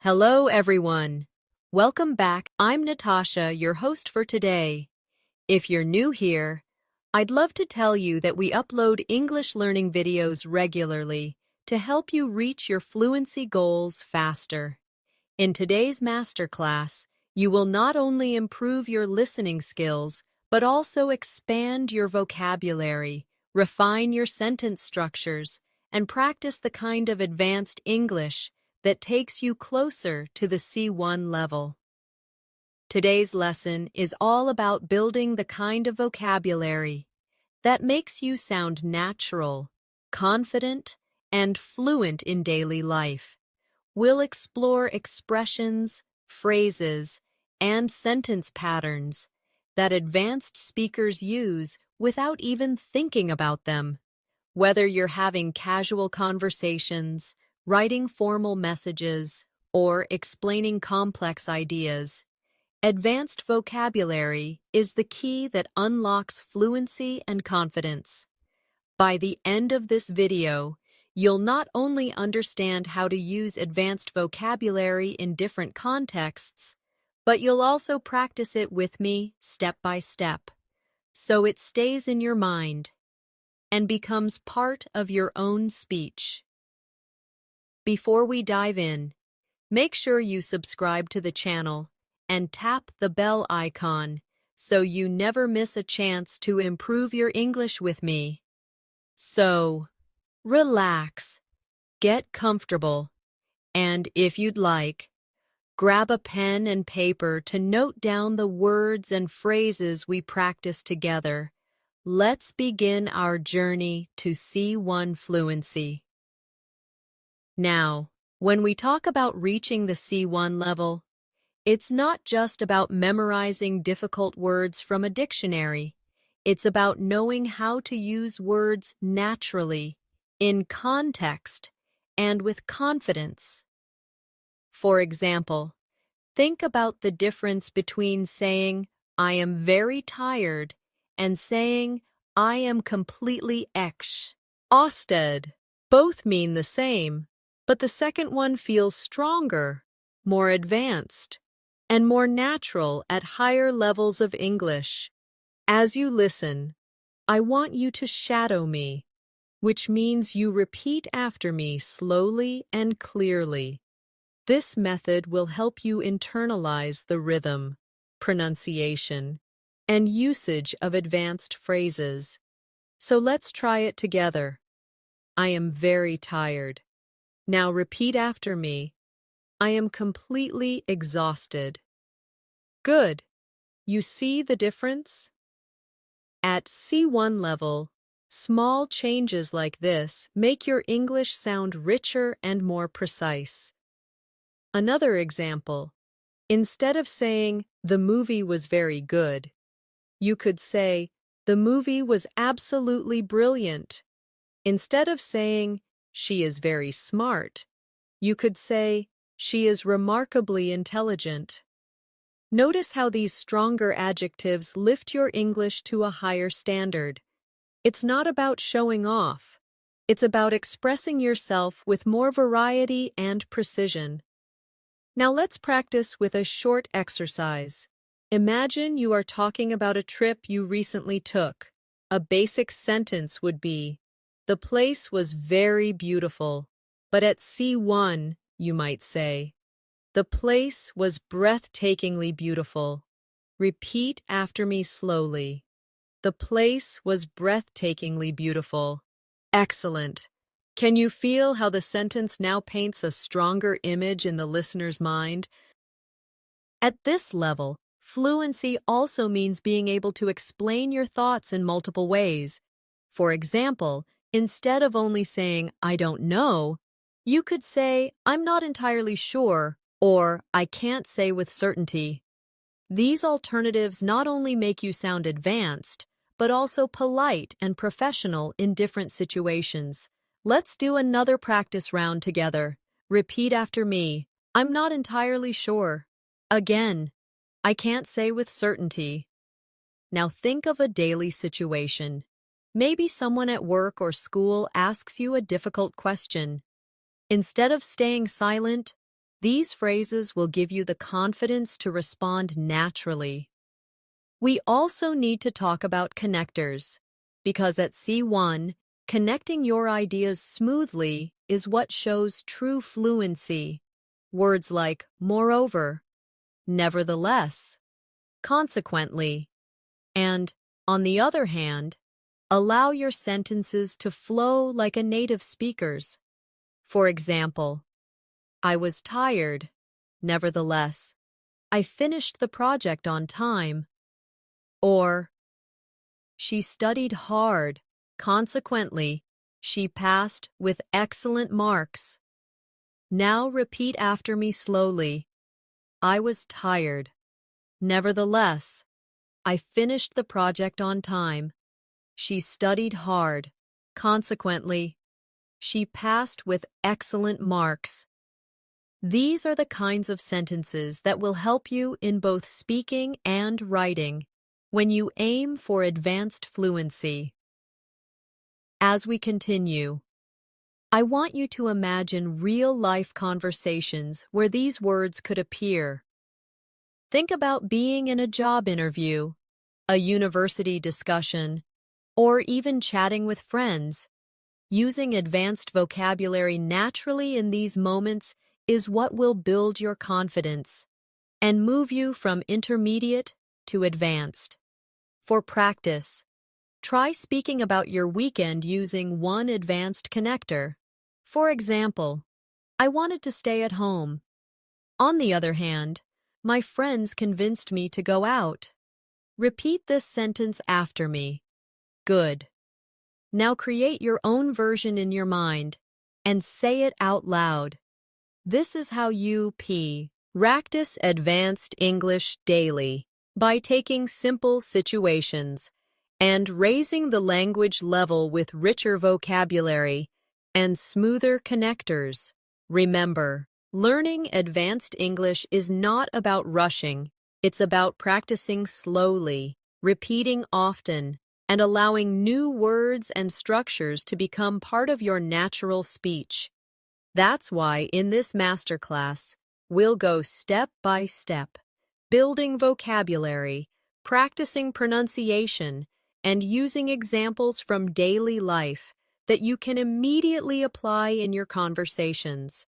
Hello, everyone. Welcome back. I'm Natasha, your host for today. If you're new here, I'd love to tell you that we upload English learning videos regularly to help you reach your fluency goals faster. In today's masterclass, you will not only improve your listening skills, but also expand your vocabulary, refine your sentence structures, and practice the kind of advanced English that takes you closer to the C1 level. Today's lesson is all about building the kind of vocabulary that makes you sound natural, confident, and fluent in daily life. We'll explore expressions, phrases, and sentence patterns that advanced speakers use without even thinking about them. Whether you're having casual conversations, writing formal messages, or explaining complex ideas, advanced vocabulary is the key that unlocks fluency and confidence. By the end of this video, you'll not only understand how to use advanced vocabulary in different contexts, but you'll also practice it with me step by step, so it stays in your mind and becomes part of your own speech. Before we dive in, make sure you subscribe to the channel and tap the bell icon so you never miss a chance to improve your English with me. So, relax, get comfortable, and if you'd like, grab a pen and paper to note down the words and phrases we practice together. Let's begin our journey to C1 fluency. Now, when we talk about reaching the C1 level, it's not just about memorizing difficult words from a dictionary. It's about knowing how to use words naturally, in context, and with confidence. For example, think about the difference between saying, "I am very tired," and saying, "I am completely exhausted." Both mean the same, but the second one feels stronger, more advanced, and more natural at higher levels of English. As you listen, I want you to shadow me, which means you repeat after me slowly and clearly. This method will help you internalize the rhythm, pronunciation, and usage of advanced phrases. So let's try it together. I am very tired. Now repeat after me. I am completely exhausted. Good. You see the difference? At C1 level, small changes like this make your English sound richer and more precise. Another example, instead of saying, "The movie was very good," you could say, "The movie was absolutely brilliant." Instead of saying, "She is very smart," you could say, "She is remarkably intelligent." Notice how these stronger adjectives lift your English to a higher standard. It's not about showing off. It's about expressing yourself with more variety and precision. Now let's practice with a short exercise. Imagine you are talking about a trip you recently took. A basic sentence would be, "The place was very beautiful," but at C1, you might say, "The place was breathtakingly beautiful." Repeat after me slowly. The place was breathtakingly beautiful. Excellent. Can you feel how the sentence now paints a stronger image in the listener's mind? At this level, fluency also means being able to explain your thoughts in multiple ways. For example, instead of only saying, "I don't know," you could say, "I'm not entirely sure," or "I can't say with certainty." These alternatives not only make you sound advanced, but also polite and professional in different situations. Let's do another practice round together. Repeat after me. I'm not entirely sure. Again, I can't say with certainty. Now think of a daily situation. Maybe someone at work or school asks you a difficult question. Instead of staying silent, These phrases will give you the confidence to respond naturally. We also need to talk about connectors, because at C1, connecting your ideas smoothly is what shows true fluency. Words like moreover, nevertheless, consequently, and, on the other hand, allow your sentences to flow like a native speaker's. For example, I was tired, nevertheless, I finished the project on time. Or, she studied hard, consequently, she passed with excellent marks. Now repeat after me slowly. I was tired. Nevertheless, I finished the project on time. She studied hard. Consequently, she passed with excellent marks. These are the kinds of sentences that will help you in both speaking and writing when you aim for advanced fluency. As we continue, I want you to imagine real-life conversations where these words could appear. Think about being in a job interview, a university discussion, or even chatting with friends. Using advanced vocabulary naturally in these moments is what will build your confidence and move you from intermediate to advanced. For practice, try speaking about your weekend using one advanced connector. For example, I wanted to stay at home. On the other hand, my friends convinced me to go out. Repeat this sentence after me. Good. Now create your own version in your mind and say it out loud. This is how you practice advanced English daily, by taking simple situations and raising the language level with richer vocabulary and smoother connectors. Remember, learning advanced English is not about rushing. It's about practicing slowly, repeating often, and allowing new words and structures to become part of your natural speech. That's why in this masterclass, we'll go step by step, building vocabulary, practicing pronunciation, and using examples from daily life that you can immediately apply in your conversations.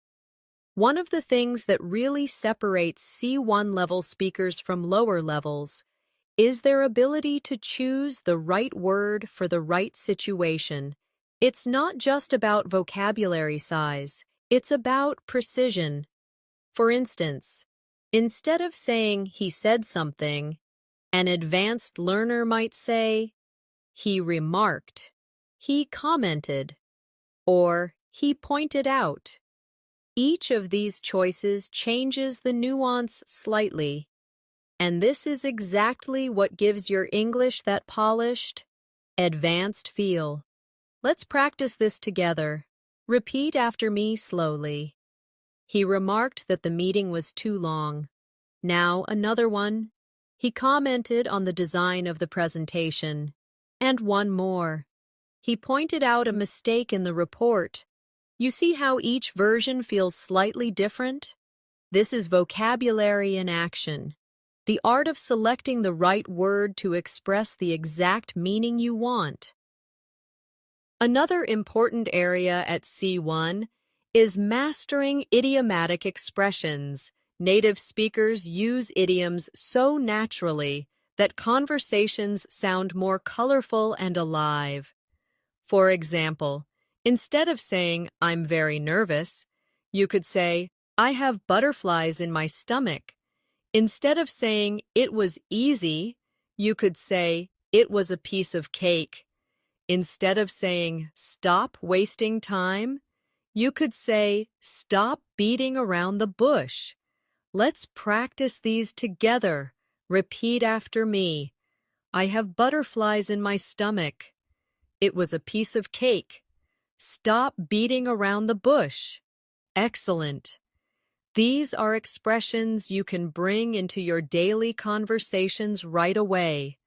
One of the things that really separates C1 level speakers from lower levels is their ability to choose the right word for the right situation. It's not just about vocabulary size, it's about precision. For instance, instead of saying he said something, an advanced learner might say, he remarked, he commented, or he pointed out. Each of these choices changes the nuance slightly. And this is exactly what gives your English that polished, advanced feel. Let's practice this together. Repeat after me slowly. He remarked that the meeting was too long. Now another one. He commented on the design of the presentation. And one more. He pointed out a mistake in the report. You see how each version feels slightly different? This is vocabulary in action. The art of selecting the right word to express the exact meaning you want. Another important area at C1 is mastering idiomatic expressions. Native speakers use idioms so naturally that conversations sound more colorful and alive. For example, instead of saying, I'm very nervous, you could say, I have butterflies in my stomach. Instead of saying, it was easy, you could say, it was a piece of cake. Instead of saying, stop wasting time, you could say, stop beating around the bush. Let's practice these together. Repeat after me. I have butterflies in my stomach. It was a piece of cake. Stop beating around the bush. Excellent. These are expressions you can bring into your daily conversations right away.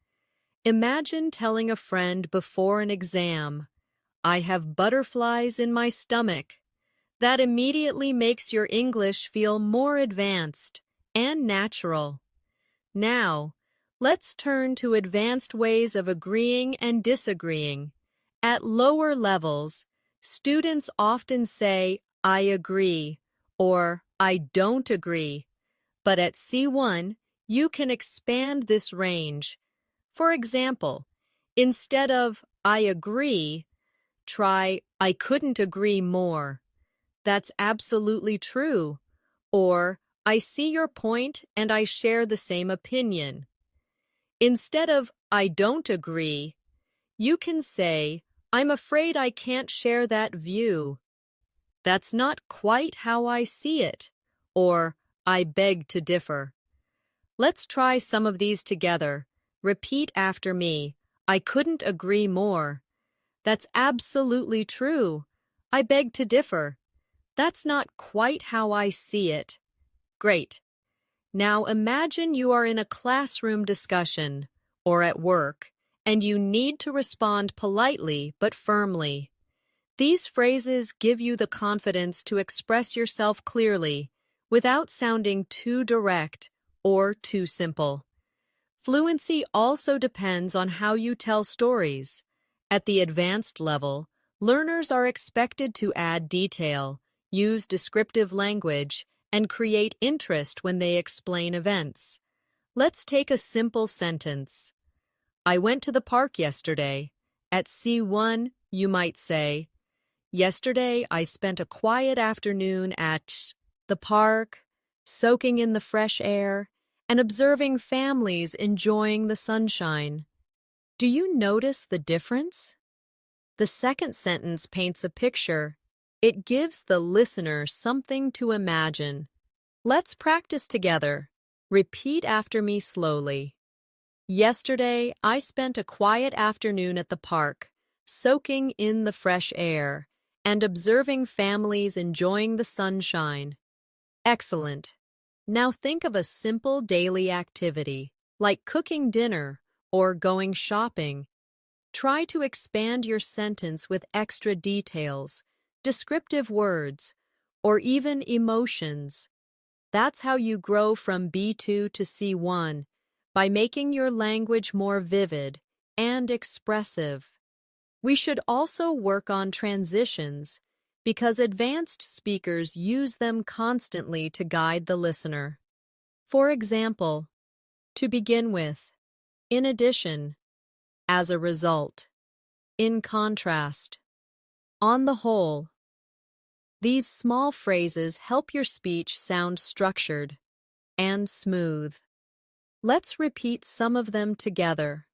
Imagine telling a friend before an exam, I have butterflies in my stomach. That immediately makes your English feel more advanced and natural. Now, let's turn to advanced ways of agreeing and disagreeing. At lower levels, students often say, "I agree," or "I don't agree." But at C1, you can expand this range. For example, instead of "I agree," try "I couldn't agree more." That's absolutely true. Or, "I see your point and I share the same opinion." Instead of "I don't agree," you can say, "I'm afraid I can't share that view. That's not quite how I see it." Or, "I beg to differ." Let's try some of these together. Repeat after me. I couldn't agree more. That's absolutely true. I beg to differ. That's not quite how I see it. Great. Now imagine you are in a classroom discussion or at work, and you need to respond politely but firmly. These phrases give you the confidence to express yourself clearly without sounding too direct or too simple. Fluency also depends on how you tell stories. At the advanced level, learners are expected to add detail, use descriptive language, and create interest when they explain events. Let's take a simple sentence. I went to the park yesterday. At C1, you might say, yesterday I spent a quiet afternoon at the park, soaking in the fresh air, and observing families enjoying the sunshine. Do you notice the difference? The second sentence paints a picture. It gives the listener something to imagine. Let's practice together. Repeat after me slowly. Yesterday, I spent a quiet afternoon at the park, soaking in the fresh air and observing families enjoying the sunshine. Excellent. Now think of a simple daily activity, like cooking dinner or going shopping. Try to expand your sentence with extra details, descriptive words, or even emotions. That's how you grow from B2 to C1, by making your language more vivid and expressive. We should also work on transitions, because advanced speakers use them constantly to guide the listener. For example, to begin with, in addition, as a result, in contrast, on the whole. These small phrases help your speech sound structured and smooth. Let's repeat some of them together.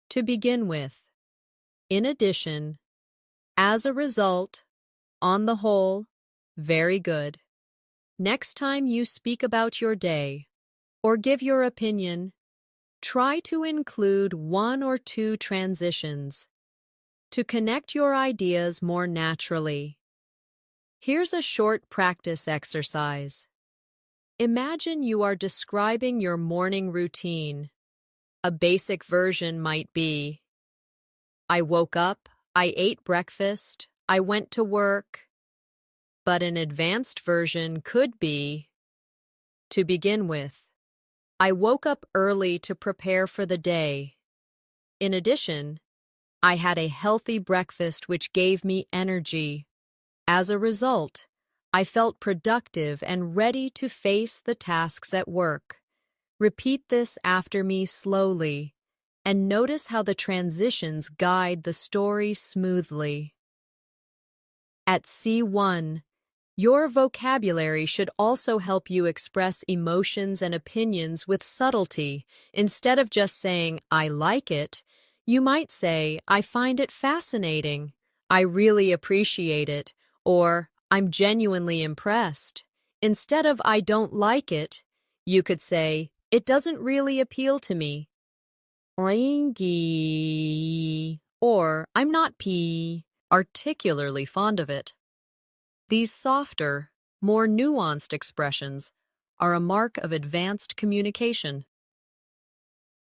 To begin with, in addition, as a result, on the whole, very good. Next time you speak about your day or give your opinion, try to include one or two transitions to connect your ideas more naturally. Here's a short practice exercise. Imagine you are describing your morning routine. A basic version might be, I woke up, I ate breakfast, I went to work. But an advanced version could be, to begin with, I woke up early to prepare for the day. In addition, I had a healthy breakfast which gave me energy. As a result, I felt productive and ready to face the tasks at work. Repeat this after me slowly, and notice how the transitions guide the story smoothly. At C1, your vocabulary should also help you express emotions and opinions with subtlety. Instead of just saying, I like it, you might say, I find it fascinating, I really appreciate it, or I'm genuinely impressed. Instead of I don't like it, you could say, it doesn't really appeal to me. Or I'm not particularly fond of it. These softer, more nuanced expressions are a mark of advanced communication.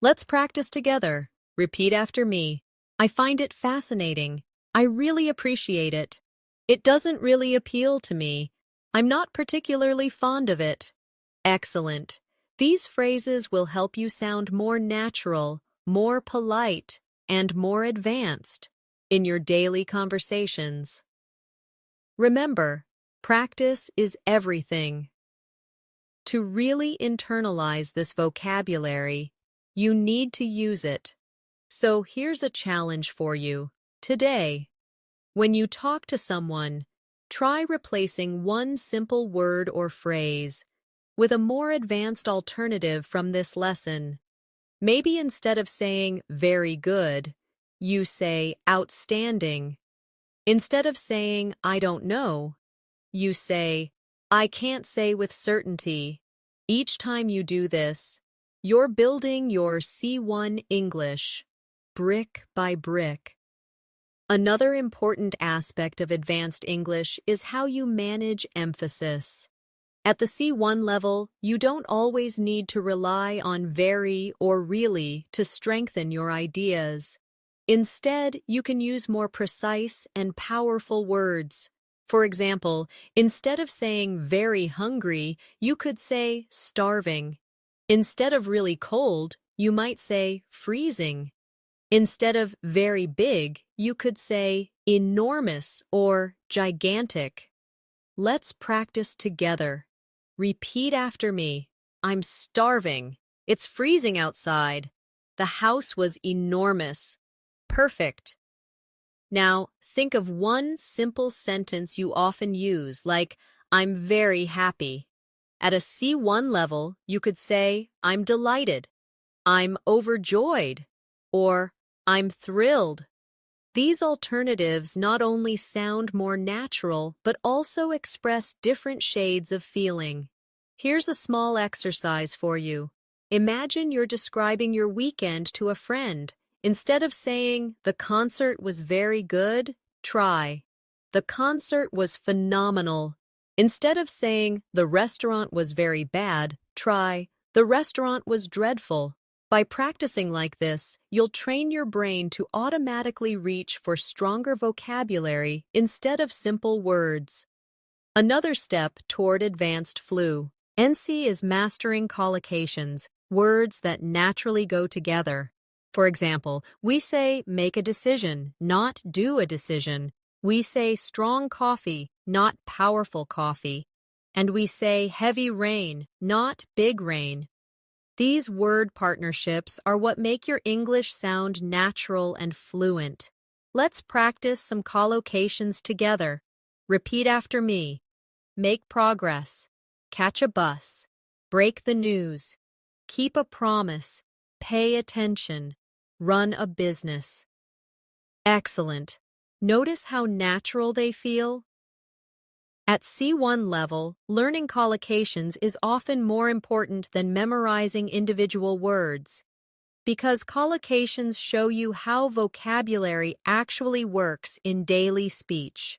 Let's practice together. Repeat after me. I find it fascinating. I really appreciate it. It doesn't really appeal to me. I'm not particularly fond of it. Excellent. These phrases will help you sound more natural, more polite, and more advanced in your daily conversations. Remember, practice is everything. To really internalize this vocabulary, you need to use it. So here's a challenge for you. Today, when you talk to someone, try replacing one simple word or phrase with a more advanced alternative from this lesson. Maybe instead of saying very good, you say outstanding. Instead of saying I don't know, you say I can't say with certainty. Each time you do this, you're building your C1 English, brick by brick. Another important aspect of advanced English is how you manage emphasis. At the C1 level, you don't always need to rely on very or really to strengthen your ideas. Instead, you can use more precise and powerful words. For example, instead of saying very hungry, you could say starving. Instead of really cold, you might say freezing. Instead of very big, you could say enormous or gigantic. Let's practice together. Repeat after me. I'm starving. It's freezing outside. The house was enormous. Perfect. Now, think of one simple sentence you often use, like, I'm very happy. At a C1 level, you could say, I'm delighted, I'm overjoyed, or I'm thrilled. These alternatives not only sound more natural, but also express different shades of feeling. Here's a small exercise for you. Imagine you're describing your weekend to a friend. Instead of saying, the concert was very good, try, the concert was phenomenal. Instead of saying, the restaurant was very bad, try, the restaurant was dreadful. By practicing like this, you'll train your brain to automatically reach for stronger vocabulary instead of simple words. Another step toward advanced Fluency is mastering collocations, words that naturally go together. For example, we say make a decision, not do a decision. We say strong coffee, not powerful coffee. And we say heavy rain, not big rain. These word partnerships are what make your English sound natural and fluent. Let's practice some collocations together. Repeat after me. Make progress. Catch a bus. Break the news. Keep a promise. Pay attention. Run a business. Excellent. Notice how natural they feel? At C1 level, learning collocations is often more important than memorizing individual words, because collocations show you how vocabulary actually works in daily speech.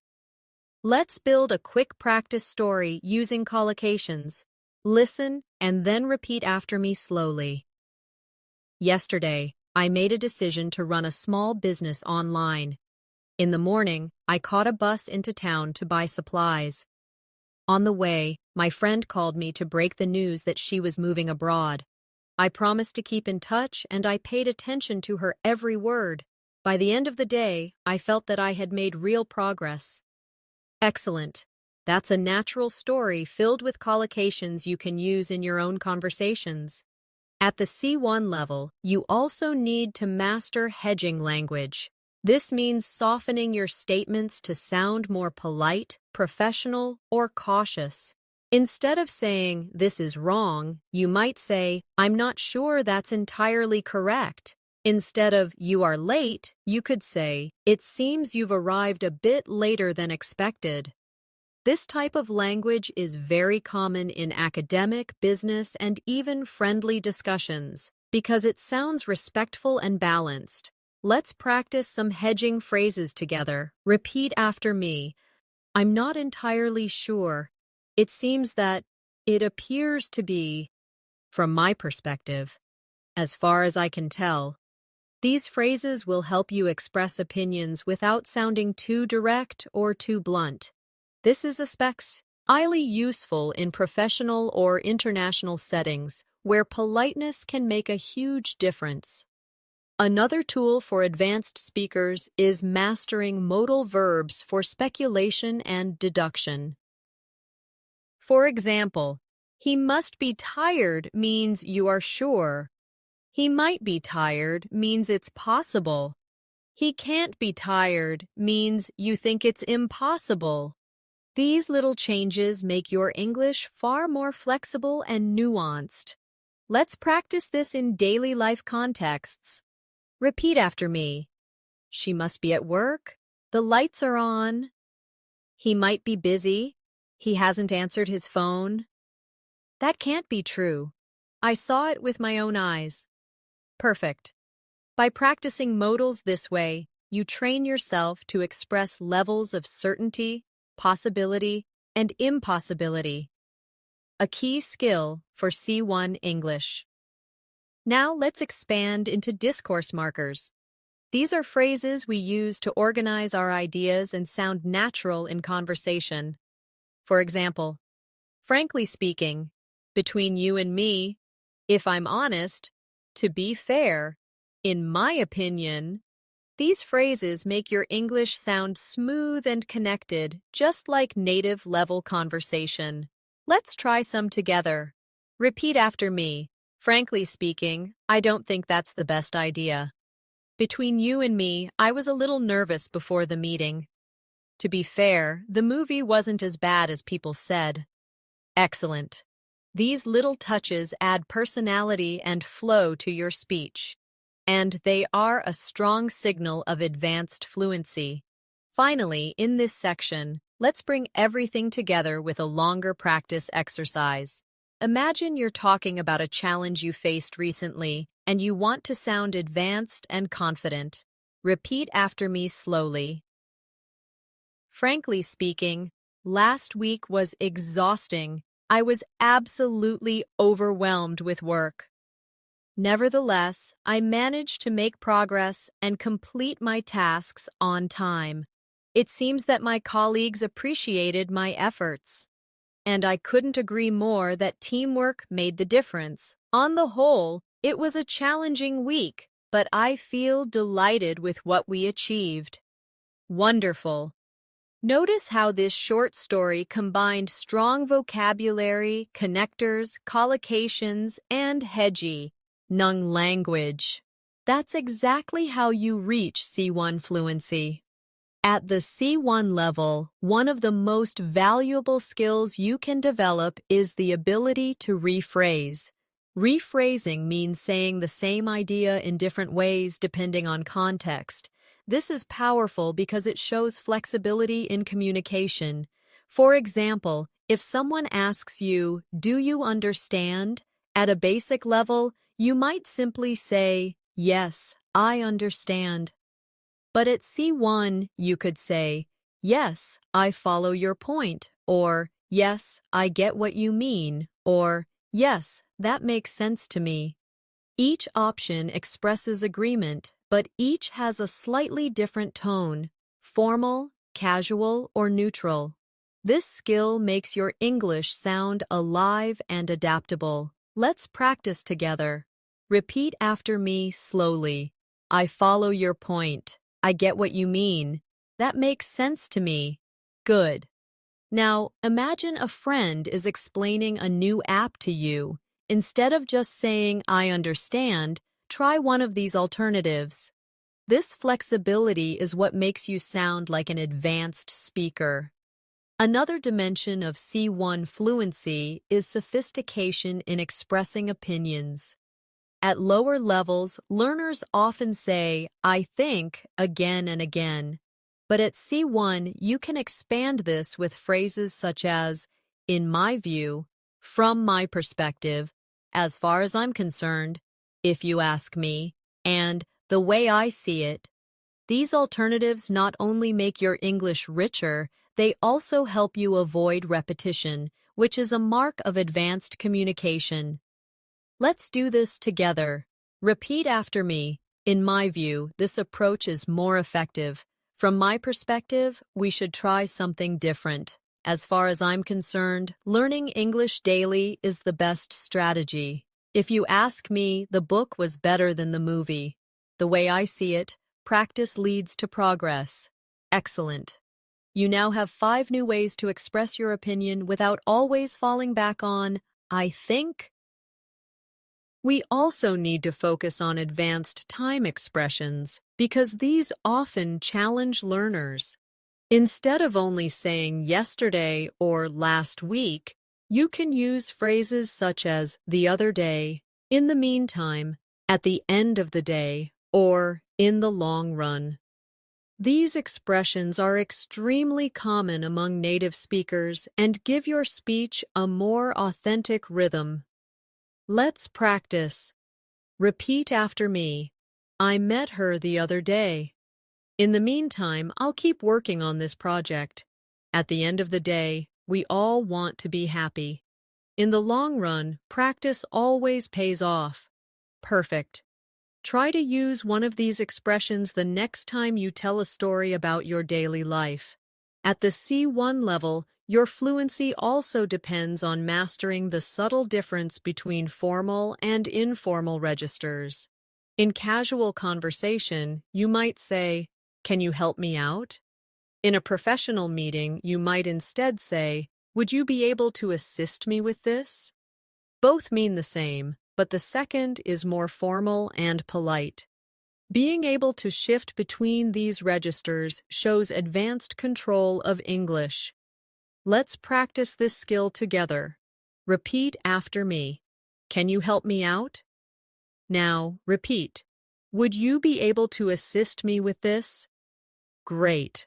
Let's build a quick practice story using collocations. Listen and then repeat after me slowly. Yesterday, I made a decision to run a small business online. In the morning, I caught a bus into town to buy supplies. On the way, my friend called me to break the news that she was moving abroad. I promised to keep in touch, and I paid attention to her every word. By the end of the day, I felt that I had made real progress. Excellent. That's a natural story filled with collocations you can use in your own conversations. At the C1 level, you also need to master hedging language. This means softening your statements to sound more polite, professional, or cautious. Instead of saying, this is wrong, you might say, I'm not sure that's entirely correct. Instead of, you are late, you could say, it seems you've arrived a bit later than expected. This type of language is very common in academic, business, and even friendly discussions because it sounds respectful and balanced. Let's practice some hedging phrases together. Repeat after me. I'm not entirely sure. It seems that it appears to be, from my perspective, as far as I can tell. These phrases will help you express opinions without sounding too direct or too blunt. This is especially useful in professional or international settings where politeness can make a huge difference. Another tool for advanced speakers is mastering modal verbs for speculation and deduction. For example, he must be tired means you are sure. He might be tired means it's possible. He can't be tired means you think it's impossible. These little changes make your English far more flexible and nuanced. Let's practice this in daily life contexts. Repeat after me. She must be at work. The lights are on. He might be busy. He hasn't answered his phone. That can't be true. I saw it with my own eyes. Perfect. By practicing modals this way, you train yourself to express levels of certainty, possibility, and impossibility. A key skill for C1 English. Now let's expand into discourse markers. These are phrases we use to organize our ideas and sound natural in conversation. For example, frankly speaking, between you and me, if I'm honest, to be fair, in my opinion. These phrases make your English sound smooth and connected, just like native-level conversation. Let's try some together. Repeat after me. Frankly speaking, I don't think that's the best idea. Between you and me, I was a little nervous before the meeting. To be fair, the movie wasn't as bad as people said. Excellent. These little touches add personality and flow to your speech, and they are a strong signal of advanced fluency. Finally, in this section, let's bring everything together with a longer practice exercise. Imagine you're talking about a challenge you faced recently, and you want to sound advanced and confident. Repeat after me slowly. Frankly speaking, last week was exhausting. I was absolutely overwhelmed with work. Nevertheless, I managed to make progress and complete my tasks on time. It seems that my colleagues appreciated my efforts. And I couldn't agree more that teamwork made the difference. On the whole, it was a challenging week, but I feel delighted with what we achieved. Wonderful. Notice how this short story combined strong vocabulary, connectors, collocations, and hedgy, nung language. That's exactly how you reach C1 fluency. At the C1 level, one of the most valuable skills you can develop is the ability to rephrase. Rephrasing means saying the same idea in different ways depending on context. This is powerful because it shows flexibility in communication. For example, if someone asks you, "Do you understand?" at a basic level, you might simply say, "Yes, I understand." But at C1, you could say, "Yes, I follow your point," or "Yes, I get what you mean," or "Yes, that makes sense to me." Each option expresses agreement, but each has a slightly different tone, formal, casual, or neutral. This skill makes your English sound alive and adaptable. Let's practice together. Repeat after me slowly. I follow your point. I get what you mean. That makes sense to me. Good. Now, imagine a friend is explaining a new app to you. Instead of just saying, "I understand," try one of these alternatives. This flexibility is what makes you sound like an advanced speaker. Another dimension of C1 fluency is sophistication in expressing opinions. At lower levels, learners often say, "I think," again and again. But at C1, you can expand this with phrases such as, "In my view," "From my perspective," "As far as I'm concerned," "If you ask me," and "The way I see it." These alternatives not only make your English richer, they also help you avoid repetition, which is a mark of advanced communication. Let's do this together. Repeat after me. In my view, this approach is more effective. From my perspective, we should try something different. As far as I'm concerned, learning English daily is the best strategy. If you ask me, the book was better than the movie. The way I see it, practice leads to progress. Excellent. You now have 5 new ways to express your opinion without always falling back on, I think. We also need to focus on advanced time expressions because these often challenge learners. Instead of only saying yesterday or last week, you can use phrases such as the other day, in the meantime, at the end of the day, or in the long run. These expressions are extremely common among native speakers and give your speech a more authentic rhythm. Let's practice. Repeat after me. I met her the other day. In the meantime, I'll keep working on this project. At the end of the day, we all want to be happy. In the long run, practice always pays off. Perfect. Try to use one of these expressions the next time you tell a story about your daily life. At the C1 level, your fluency also depends on mastering the subtle difference between formal and informal registers. In casual conversation, you might say, "Can you help me out?" In a professional meeting, you might instead say, "Would you be able to assist me with this?" Both mean the same, but the second is more formal and polite. Being able to shift between these registers shows advanced control of English. Let's practice this skill together. Repeat after me. Can you help me out? Now, repeat. Would you be able to assist me with this? Great.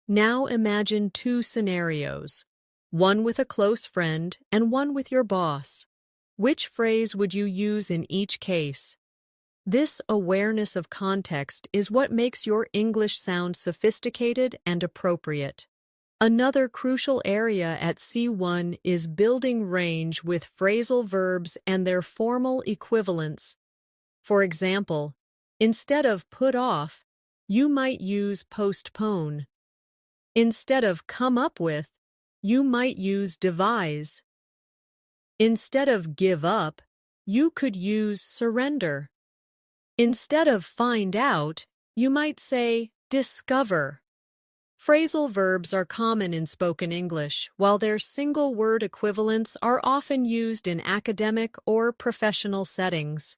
Now imagine 2 scenarios, one with a close friend and one with your boss. Which phrase would you use in each case? This awareness of context is what makes your English sound sophisticated and appropriate. Another crucial area at C1 is building range with phrasal verbs and their formal equivalents. For example, instead of put off, you might use postpone. Instead of come up with, you might use devise. Instead of give up, you could use surrender. Instead of find out, you might say discover. Phrasal verbs are common in spoken English, while their single-word equivalents are often used in academic or professional settings.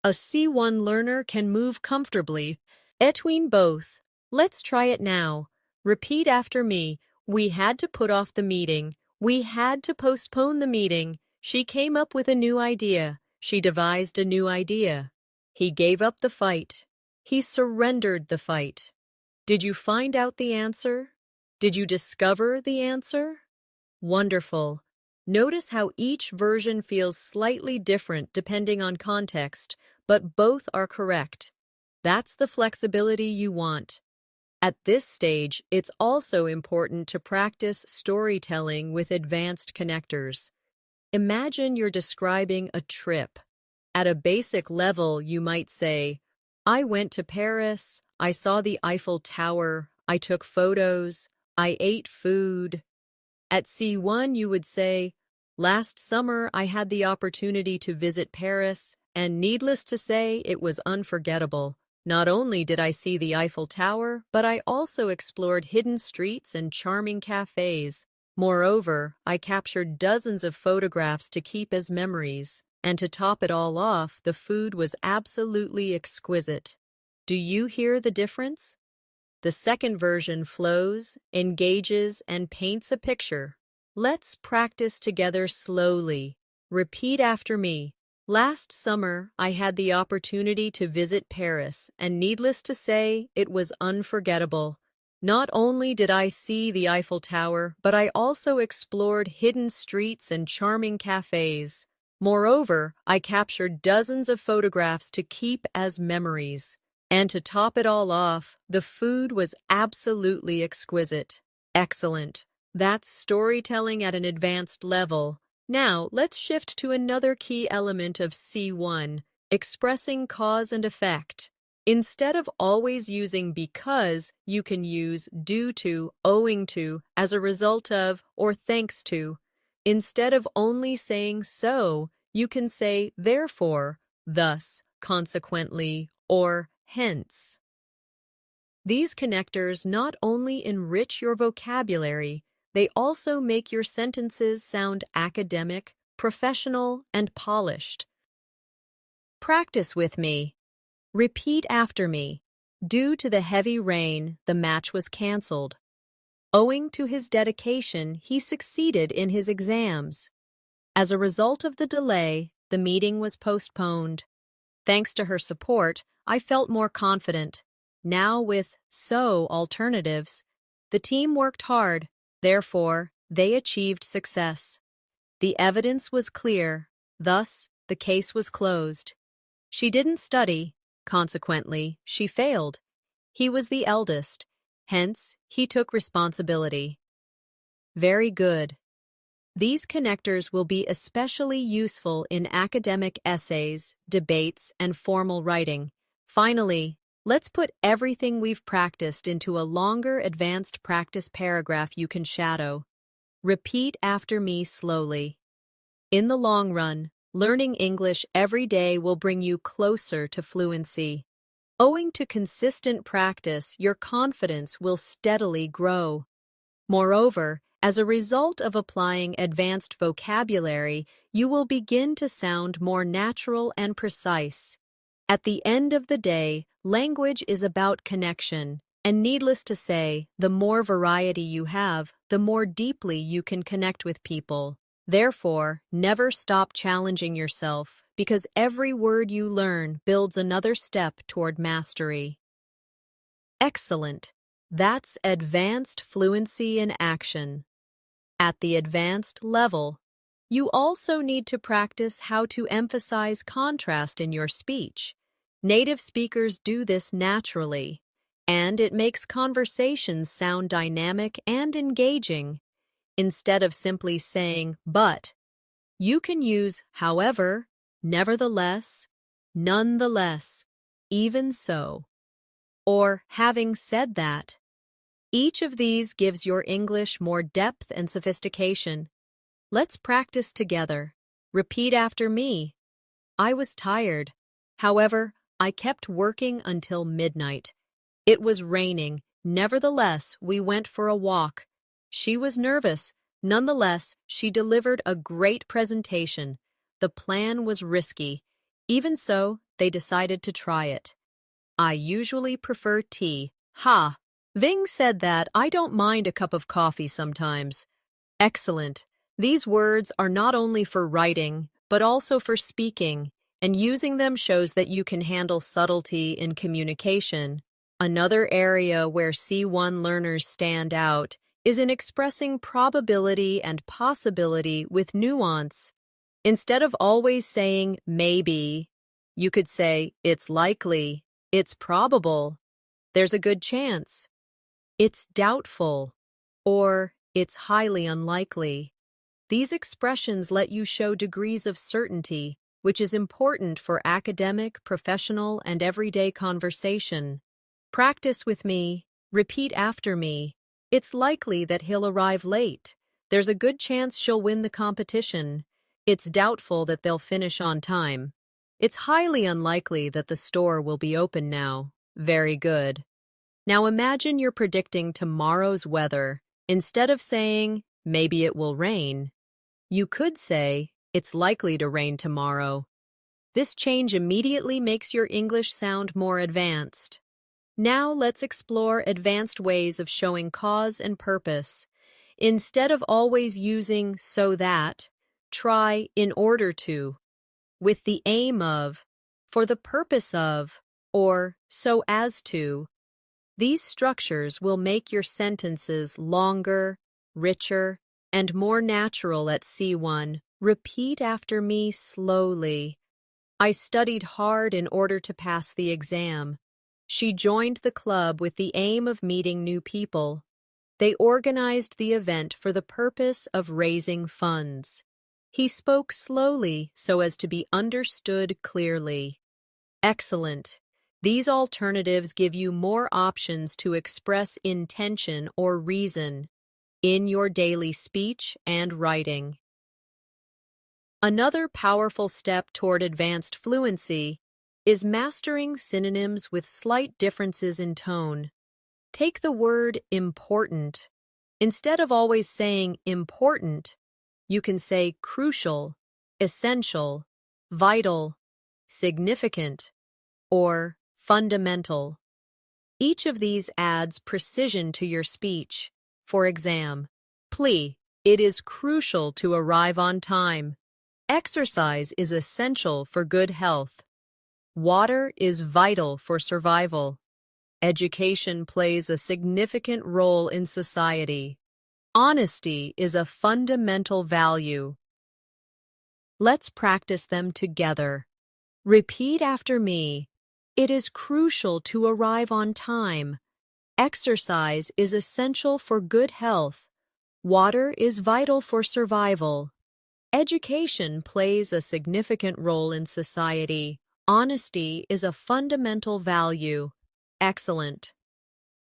A C1 learner can move comfortably between both. Let's try it now. Repeat after me. We had to put off the meeting. We had to postpone the meeting. She came up with a new idea. She devised a new idea. He gave up the fight. He surrendered the fight. Did you find out the answer? Did you discover the answer? Wonderful. Notice how each version feels slightly different depending on context, but both are correct. That's the flexibility you want. At this stage, it's also important to practice storytelling with advanced connectors. Imagine you're describing a trip. At a basic level, you might say, I went to Paris, I saw the Eiffel Tower, I took photos, I ate food. At C1, you would say, last summer I had the opportunity to visit Paris, and needless to say, it was unforgettable. Not only did I see the Eiffel Tower, but I also explored hidden streets and charming cafes. Moreover, I captured dozens of photographs to keep as memories, and to top it all off, the food was absolutely exquisite. Do you hear the difference? The second version flows, engages, and paints a picture. Let's practice together slowly. Repeat after me. Last summer, I had the opportunity to visit Paris, and needless to say, it was unforgettable. Not only did I see the Eiffel Tower, but I also explored hidden streets and charming cafes. Moreover, I captured dozens of photographs to keep as memories. And to top it all off, the food was absolutely exquisite. Excellent. That's storytelling at an advanced level. Now, let's shift to another key element of C1, Expressing cause and effect. Instead of always using because, you can use due to, owing to, as a result of, or thanks to. Instead of only saying so, you can say therefore, thus, consequently, or hence. These connectors not only enrich your vocabulary, they also make your sentences sound academic, professional, and polished. Practice with me. Repeat after me. Due to the heavy rain, the match was canceled. Owing to his dedication, he succeeded in his exams. As a result of the delay, the meeting was postponed. Thanks to her support, I felt more confident. Now with so alternatives, the team worked hard, therefore, they achieved success. The evidence was clear, thus, the case was closed. She didn't study, consequently, she failed. He was the eldest, hence, he took responsibility. Very good. These connectors will be especially useful in academic essays, debates, and formal writing. Finally, let's put everything we've practiced into a longer advanced practice paragraph you can shadow. Repeat after me slowly. In the long run, learning English every day will bring you closer to fluency. Owing to consistent practice, your confidence will steadily grow. Moreover, as a result of applying advanced vocabulary, you will begin to sound more natural and precise. At the end of the day, language is about connection, and needless to say, the more variety you have, the more deeply you can connect with people. Therefore, never stop challenging yourself, because every word you learn builds another step toward mastery. Excellent! That's advanced fluency in action. At the advanced level, you also need to practice how to emphasize contrast in your speech. Native speakers do this naturally, and it makes conversations sound dynamic and engaging. Instead of simply saying, but, you can use however, nevertheless, nonetheless, even so, or having said that. Each of these gives your English more depth and sophistication. Let's practice together. Repeat after me. I was tired. However, I kept working until midnight. It was raining. Nevertheless, we went for a walk. She was nervous. Nonetheless, she delivered a great presentation. The plan was risky. Even so, they decided to try it. I usually prefer tea. Ha! Ving said that I don't mind a cup of coffee sometimes. Excellent. These words are not only for writing, but also for speaking, and using them shows that you can handle subtlety in communication. Another area where C1 learners stand out is in expressing probability and possibility with nuance. Instead of always saying maybe, you could say it's likely, it's probable, there's a good chance, it's doubtful, or it's highly unlikely. These expressions let you show degrees of certainty, which is important for academic, professional, and everyday conversation. Practice with me. Repeat after me. It's likely that he'll arrive late. There's a good chance she'll win the competition. It's doubtful that they'll finish on time. It's highly unlikely that the store will be open now. Very good. Now imagine you're predicting tomorrow's weather. Instead of saying, maybe it will rain, you could say, it's likely to rain tomorrow. This change immediately makes your English sound more advanced. Now let's explore advanced ways of showing cause and purpose. Instead of always using so that, try in order to, with the aim of, for the purpose of, or so as to. These structures will make your sentences longer, richer, and more natural at C1. Repeat after me slowly. I studied hard in order to pass the exam. She joined the club with the aim of meeting new people. They organized the event for the purpose of raising funds. He spoke slowly so as to be understood clearly. Excellent. These alternatives give you more options to express intention or reason in your daily speech and writing. Another powerful step toward advanced fluency is mastering synonyms with slight differences in tone. Take the word important. Instead of always saying important, you can say crucial, essential, vital, significant, or fundamental. Each of these adds precision to your speech. For example, plea, it is crucial to arrive on time. Exercise is essential for good health. Water is vital for survival. Education plays a significant role in society. Honesty is a fundamental value. Let's practice them together. Repeat after me. It is crucial to arrive on time. Exercise is essential for good health. Water is vital for survival. Education plays a significant role in society. Honesty is a fundamental value. Excellent.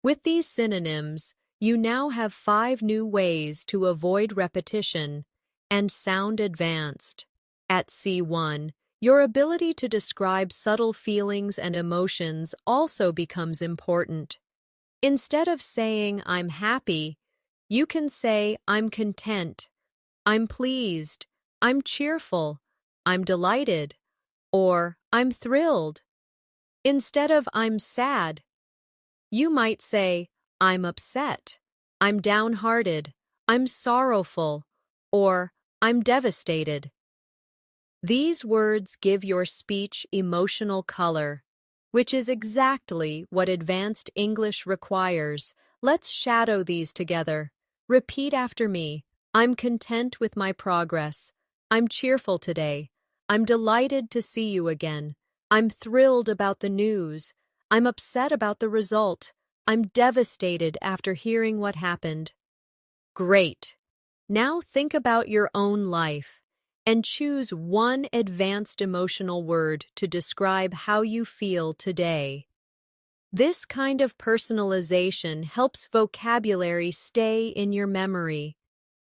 With these synonyms, you now have 5 new ways to avoid repetition and sound advanced. At C1, your ability to describe subtle feelings and emotions also becomes important. Instead of saying, I'm happy, you can say, I'm content, I'm pleased, I'm cheerful, I'm delighted, or I'm thrilled. Instead of I'm sad, you might say, I'm upset, I'm downhearted, I'm sorrowful, or I'm devastated. These words give your speech emotional color, which is exactly what advanced English requires. Let's shadow these together. Repeat after me. I'm content with my progress. I'm cheerful today. I'm delighted to see you again. I'm thrilled about the news. I'm upset about the result. I'm devastated after hearing what happened. Great. Now think about your own life and choose one advanced emotional word to describe how you feel today. This kind of personalization helps vocabulary stay in your memory.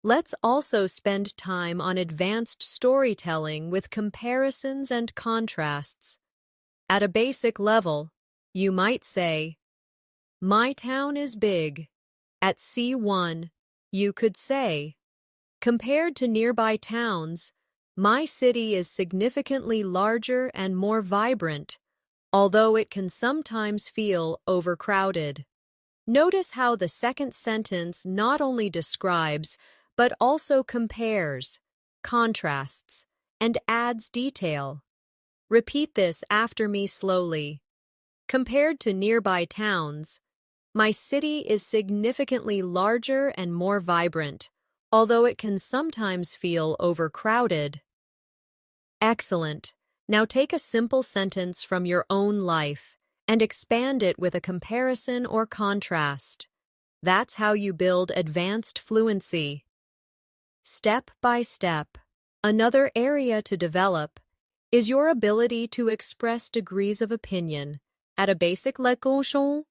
Let's also spend time on advanced storytelling with comparisons and contrasts. At a basic level, you might say, my town is big. At C1, you could say, compared to nearby towns, my city is significantly larger and more vibrant, although it can sometimes feel overcrowded. Notice how the second sentence not only describes, but also compares, contrasts, and adds detail. Repeat this after me slowly. Compared to nearby towns, my city is significantly larger and more vibrant, although it can sometimes feel overcrowded. Excellent. Now take a simple sentence from your own life and expand it with a comparison or contrast. That's how you build advanced fluency. Step by step. Another area to develop is your ability to express degrees of opinion at a basic level.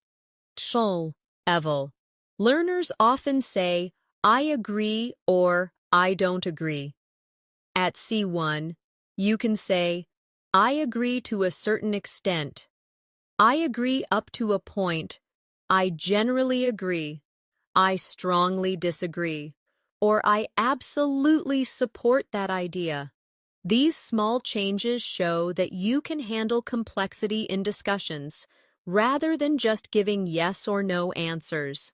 Learners often say, I agree or I don't agree. At C1, you can say, I agree to a certain extent. I agree up to a point. I generally agree. I strongly disagree. Or I absolutely support that idea. These small changes show that you can handle complexity in discussions, rather than just giving yes or no answers.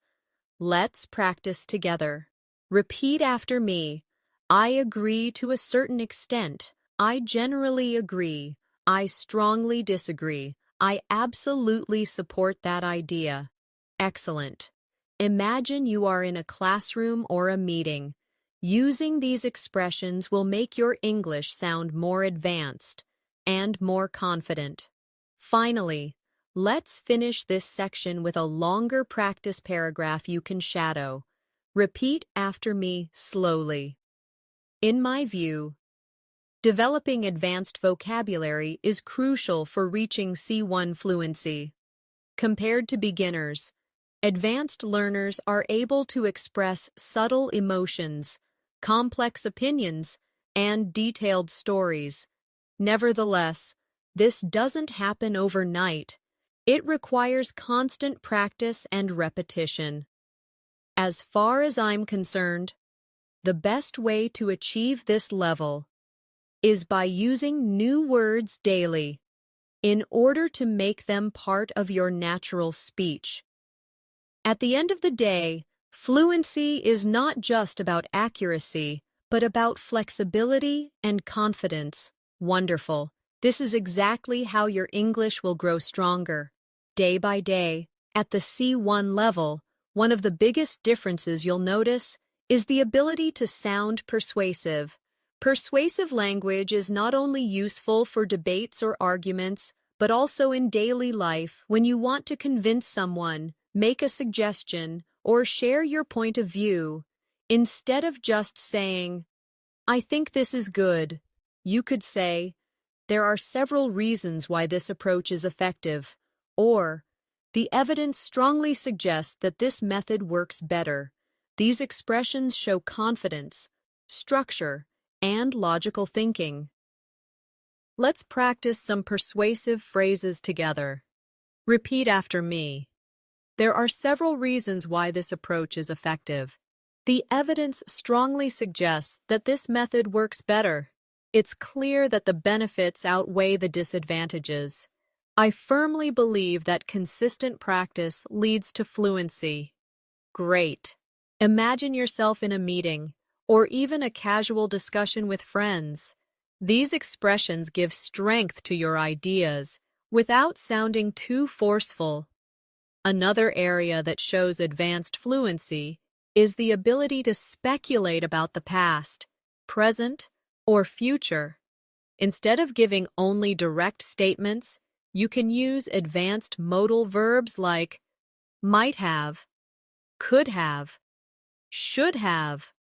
Let's practice together. Repeat after me. I agree to a certain extent. I generally agree. I strongly disagree. I absolutely support that idea. Excellent. Imagine you are in a classroom or a meeting. Using these expressions will make your English sound more advanced and more confident. Finally, let's finish this section with a longer practice paragraph you can shadow. Repeat after me slowly. In my view, Developing advanced vocabulary is crucial for reaching C1 fluency. Compared to beginners, advanced learners are able to express subtle emotions, complex opinions, and detailed stories. Nevertheless, this doesn't happen overnight. It requires constant practice and repetition. As far as I'm concerned, the best way to achieve this level is by using new words daily in order to make them part of your natural speech. At the end of the day, fluency is not just about accuracy, but about flexibility and confidence. Wonderful. This is exactly how your English will grow stronger. Day by day, at the C1 level, one of the biggest differences you'll notice is the ability to sound persuasive. Persuasive language is not only useful for debates or arguments, but also in daily life when you want to convince someone, make a suggestion, or share your point of view. Instead of just saying, "I think this is good," you could say, "There are several reasons why this approach is effective," or, "The evidence strongly suggests that this method works better." These expressions show confidence, structure, and logical thinking. Let's practice some persuasive phrases together. Repeat after me. There are several reasons why this approach is effective. The evidence strongly suggests that this method works better. It's clear that the benefits outweigh the disadvantages. I firmly believe that consistent practice leads to fluency. Great. Imagine yourself in a meeting, or even a casual discussion with friends. These expressions give strength to your ideas without sounding too forceful. Another area that shows advanced fluency is the ability to speculate about the past, present, or future. Instead of giving only direct statements, you can use advanced modal verbs like might have, could have, should have,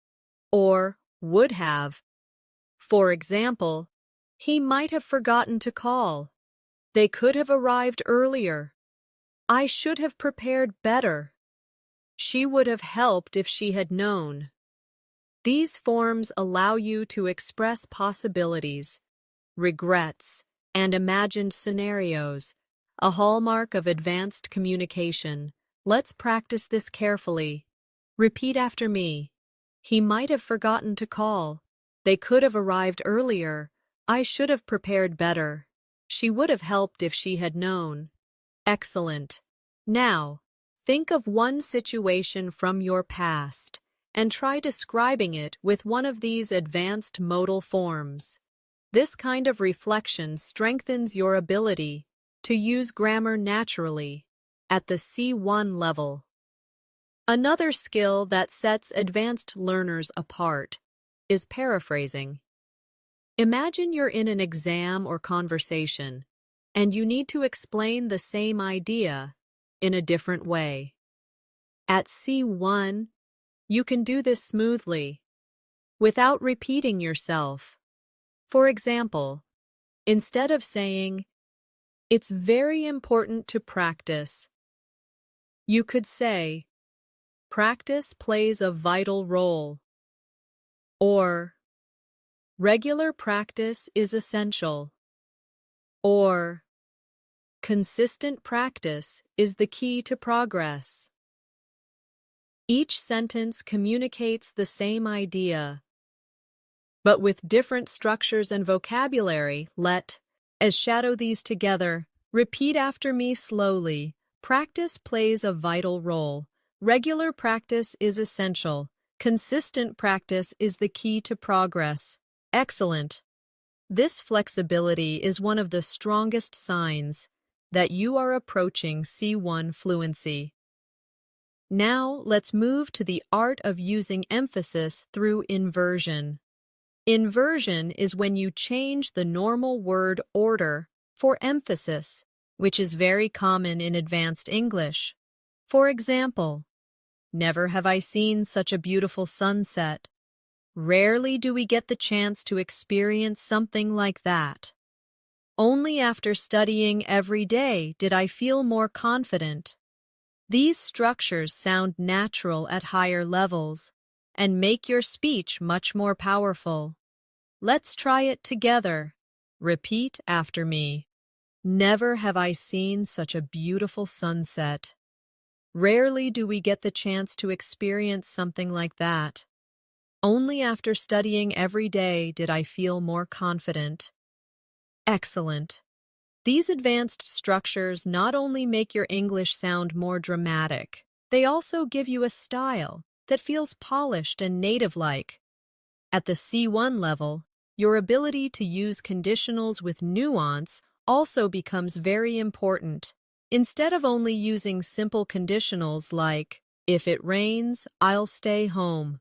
or would have. For example, he might have forgotten to call. They could have arrived earlier. I should have prepared better. She would have helped if she had known. These forms allow you to express possibilities, regrets, and imagined scenarios, a hallmark of advanced communication. Let's practice this carefully. Repeat after me. He might have forgotten to call. They could have arrived earlier. I should have prepared better. She would have helped if she had known. Excellent. Now, think of one situation from your past and try describing it with one of these advanced modal forms. This kind of reflection strengthens your ability to use grammar naturally at the C1 level. Another skill that sets advanced learners apart is paraphrasing. Imagine you're in an exam or conversation, and you need to explain the same idea in a different way. At C1, you can do this smoothly, without repeating yourself. For example, instead of saying, "It's very important to practice," you could say, "Practice plays a vital role," or "Regular practice is essential," or "Consistent practice is the key to progress." Each sentence communicates the same idea, but with different structures and vocabulary. Let's shadow these together. Repeat after me slowly. Practice plays a vital role. Regular practice is essential. Consistent practice is the key to progress. Excellent. This flexibility is one of the strongest signs that you are approaching C1 fluency. Now, let's move to the art of using emphasis through inversion. Inversion is when you change the normal word order for emphasis, which is very common in advanced English. For example, "Never have I seen such a beautiful sunset." Rarely do we get the chance to experience something like that. Only after studying every day did I feel more confident. These structures sound natural at higher levels and make your speech much more powerful. Let's try it together. Repeat after me. Never have I seen such a beautiful sunset. Rarely do we get the chance to experience something like that. Only after studying every day did I feel more confident. Excellent. These advanced structures not only make your English sound more dramatic, they also give you a style that feels polished and native-like. At the C1 level, your ability to use conditionals with nuance also becomes very important. Instead of only using simple conditionals like, if it rains, I'll stay home,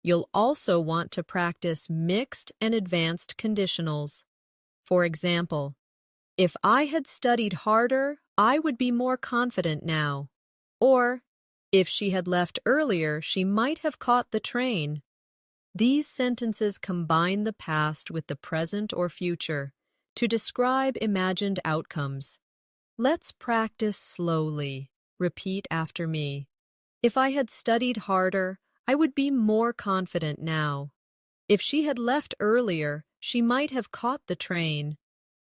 you'll also want to practice mixed and advanced conditionals. For example, if I had studied harder, I would be more confident now. Or, if she had left earlier, she might have caught the train. These sentences combine the past with the present or future to describe imagined outcomes. Let's practice slowly. Repeat after me. If I had studied harder, I would be more confident now. If she had left earlier, she might have caught the train.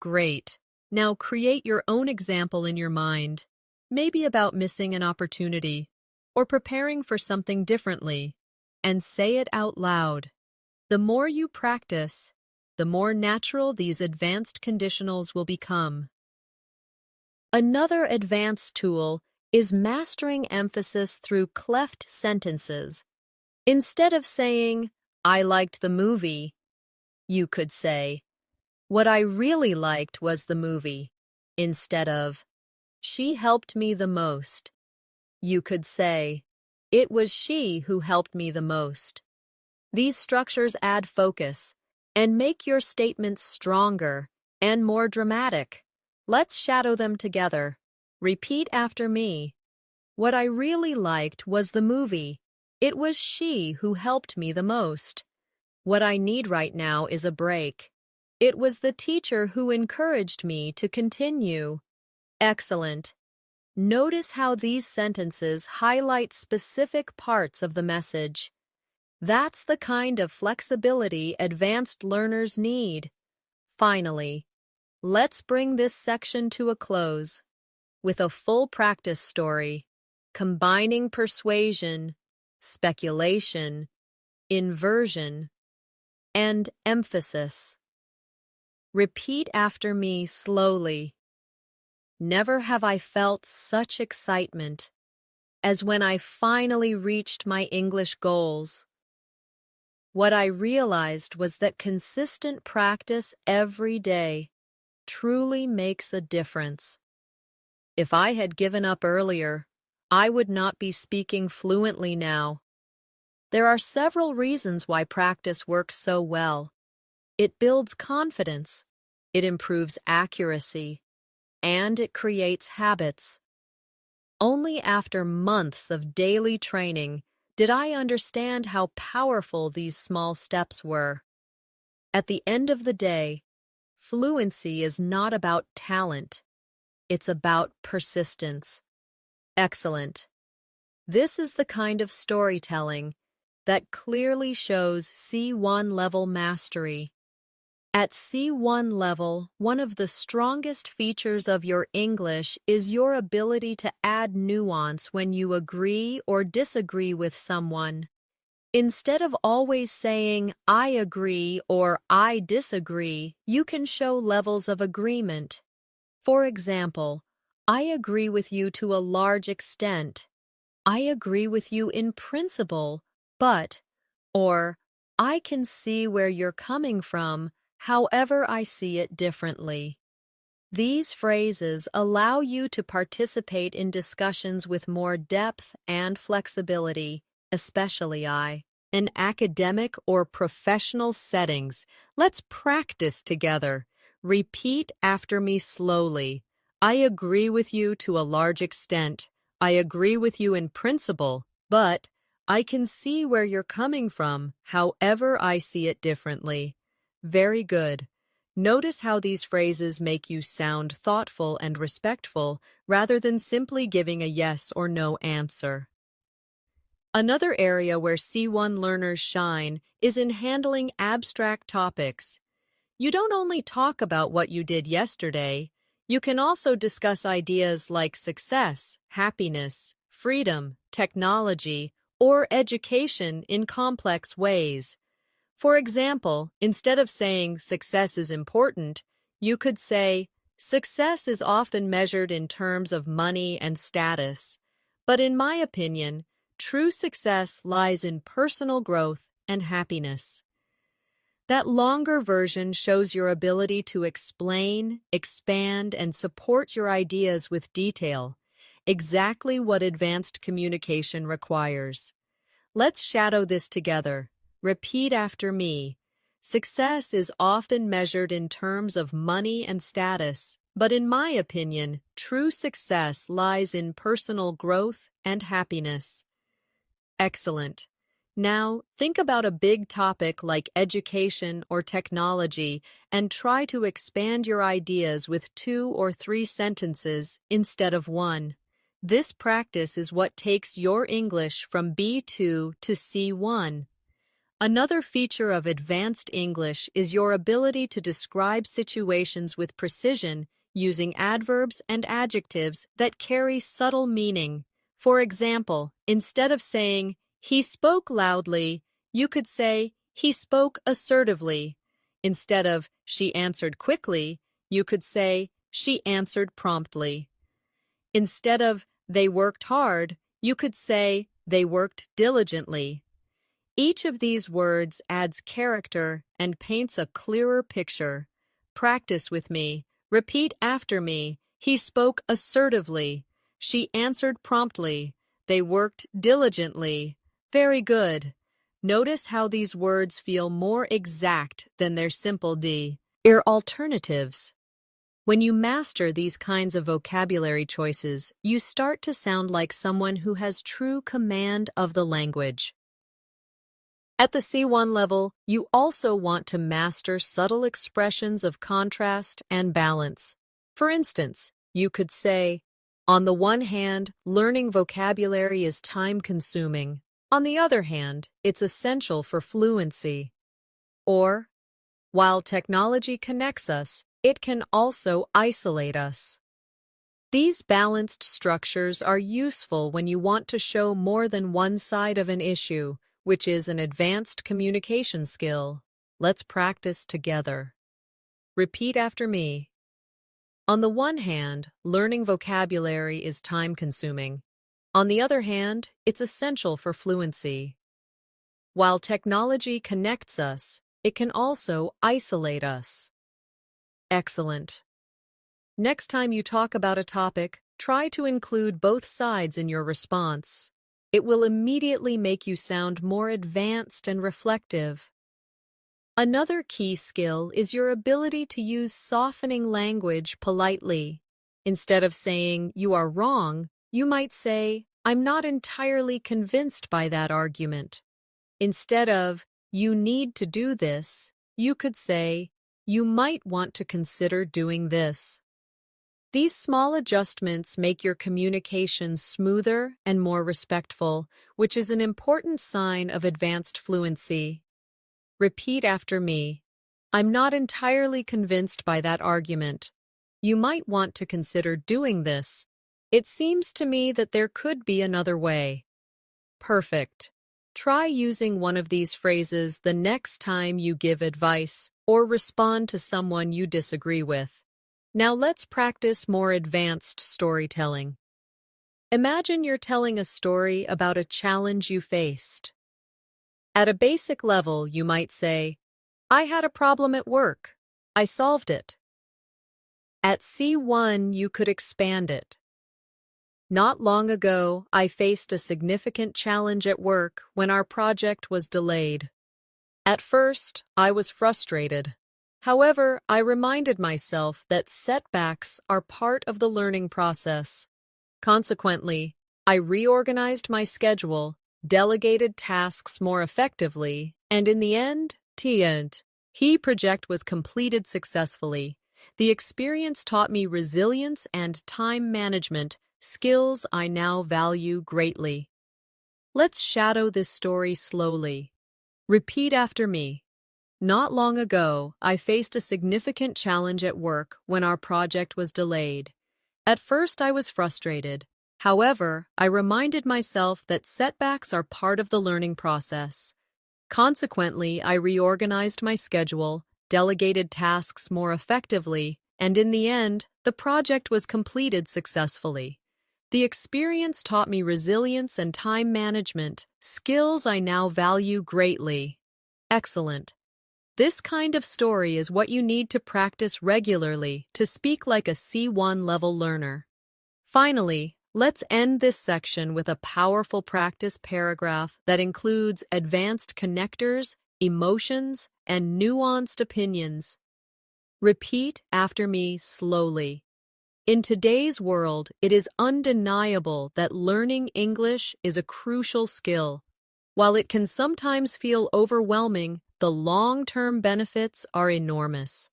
Great. Now create your own example in your mind, maybe about missing an opportunity or preparing for something differently, and say it out loud. The more you practice, the more natural these advanced conditionals will become. Another advanced tool is mastering emphasis through cleft sentences. Instead of saying, I liked the movie, you could say, what I really liked was the movie. Instead of, she helped me the most, you could say, it was she who helped me the most. These structures add focus and make your statements stronger and more dramatic. Let's shadow them together. Repeat after me. What I really liked was the movie. It was she who helped me the most. What I need right now is a break. It was the teacher who encouraged me to continue. Excellent. Notice how these sentences highlight specific parts of the message. That's the kind of flexibility advanced learners need. Finally, let's bring this section to a close with a full practice story, combining persuasion, speculation, inversion, and emphasis. Repeat after me slowly. Never have I felt such excitement as when I finally reached my English goals. What I realized was that consistent practice every day truly makes a difference. If I had given up earlier, I would not be speaking fluently now. There are several reasons why practice works so well. It builds confidence, it improves accuracy, and it creates habits. Only after months of daily training did I understand how powerful these small steps were. At the end of the day, fluency is not about talent. It's about persistence. Excellent. This is the kind of storytelling that clearly shows C1 level mastery. At C1 level, one of the strongest features of your English is your ability to add nuance when you agree or disagree with someone. Instead of always saying, I agree or I disagree, you can show levels of agreement. For example, I agree with you to a large extent. I agree with you in principle, but, or, I can see where you're coming from, however I see it differently. These phrases allow you to participate in discussions with more depth and flexibility, especially in academic or professional settings. Let's practice together. Repeat after me slowly. I agree with you to a large extent. I agree with you in principle, but I can see where you're coming from, however I see it differently. Very good. Notice how these phrases make you sound thoughtful and respectful rather than simply giving a yes or no answer. Another area where C1 learners shine is in handling abstract topics. You don't only talk about what you did yesterday, you can also discuss ideas like success, happiness, freedom, technology, or education in complex ways. For example, instead of saying success is important, you could say success is often measured in terms of money and status. But in my opinion, true success lies in personal growth and happiness. That longer version shows your ability to explain, expand, and support your ideas with detail, exactly what advanced communication requires. Let's shadow this together. Repeat after me. Success is often measured in terms of money and status, but in my opinion, true success lies in personal growth and happiness. Excellent. Now, think about a big topic like education or technology and try to expand your ideas with 2 or 3 sentences instead of 1. This practice is what takes your English from B2 to C1. Another feature of advanced English is your ability to describe situations with precision using adverbs and adjectives that carry subtle meaning. For example, instead of saying, "He spoke loudly," you could say, "He spoke assertively." Instead of, "She answered quickly," you could say, "She answered promptly." Instead of, "They worked hard," you could say, "They worked diligently." Each of these words adds character and paints a clearer picture. Practice with me. Repeat after me. He spoke assertively. She answered promptly. They worked diligently. Very good. Notice how these words feel more exact than their simple alternatives. When you master these kinds of vocabulary choices, you start to sound like someone who has true command of the language. At the C1 level, you also want to master subtle expressions of contrast and balance. For instance, you could say, "On the one hand, learning vocabulary is time-consuming. On the other hand, it's essential for fluency." Or, "While technology connects us, it can also isolate us." These balanced structures are useful when you want to show more than one side of an issue, which is an advanced communication skill. Let's practice together. Repeat after me. On the one hand, learning vocabulary is time-consuming. On the other hand, it's essential for fluency. While technology connects us, it can also isolate us. Excellent. Next time you talk about a topic, try to include both sides in your response. It will immediately make you sound more advanced and reflective. Another key skill is your ability to use softening language politely. Instead of saying, "You are wrong," you might say, "I'm not entirely convinced by that argument." Instead of, "You need to do this," you could say, "You might want to consider doing this." These small adjustments make your communication smoother and more respectful, which is an important sign of advanced fluency. Repeat after me. I'm not entirely convinced by that argument. You might want to consider doing this. It seems to me that there could be another way. Perfect. Try using one of these phrases the next time you give advice or respond to someone you disagree with. Now let's practice more advanced storytelling. Imagine you're telling a story about a challenge you faced. At a basic level, you might say, "I had a problem at work. I solved it." At C1, you could expand it. "Not long ago, I faced a significant challenge at work when our project was delayed. At first, I was frustrated. However, I reminded myself that setbacks are part of the learning process. Consequently, I reorganized my schedule, delegated tasks more effectively, and in the end, he project was completed successfully. The experience taught me resilience and time management, skills I now value greatly. Let's shadow this story slowly. Repeat after me. Not long ago, I faced a significant challenge at work when our project was delayed. At first, I was frustrated. However, I reminded myself that setbacks are part of the learning process. Consequently, I reorganized my schedule, delegated tasks more effectively, and in the end, the project was completed successfully. The experience taught me resilience and time management, skills I now value greatly. Excellent. This kind of story is what you need to practice regularly to speak like a C1 level learner. Finally, let's end this section with a powerful practice paragraph that includes advanced connectors, emotions, and nuanced opinions. Repeat after me slowly. In today's world, it is undeniable that learning English is a crucial skill. While it can sometimes feel overwhelming, the long-term benefits are enormous.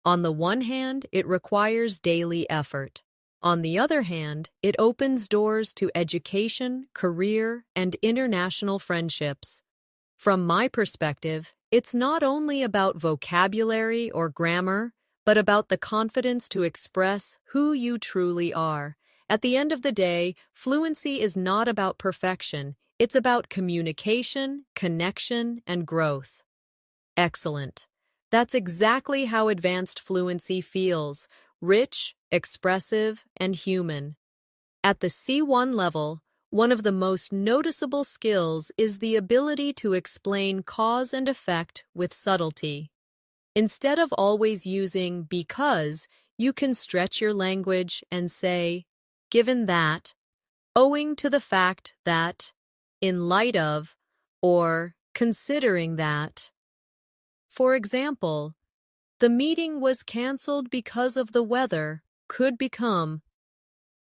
On the one hand, it requires daily effort. On the other hand, it opens doors to education, career, and international friendships. From my perspective, it's not only about vocabulary or grammar, but about the confidence to express who you truly are. At the end of the day, fluency is not about perfection. It's about communication, connection, and growth. Excellent. That's exactly how advanced fluency feels: rich, expressive, and human. At the C1 level, one of the most noticeable skills is the ability to explain cause and effect with subtlety. Instead of always using because, you can stretch your language and say, given that, owing to the fact that, in light of, or considering that. For example, the meeting was canceled because of the weather could become,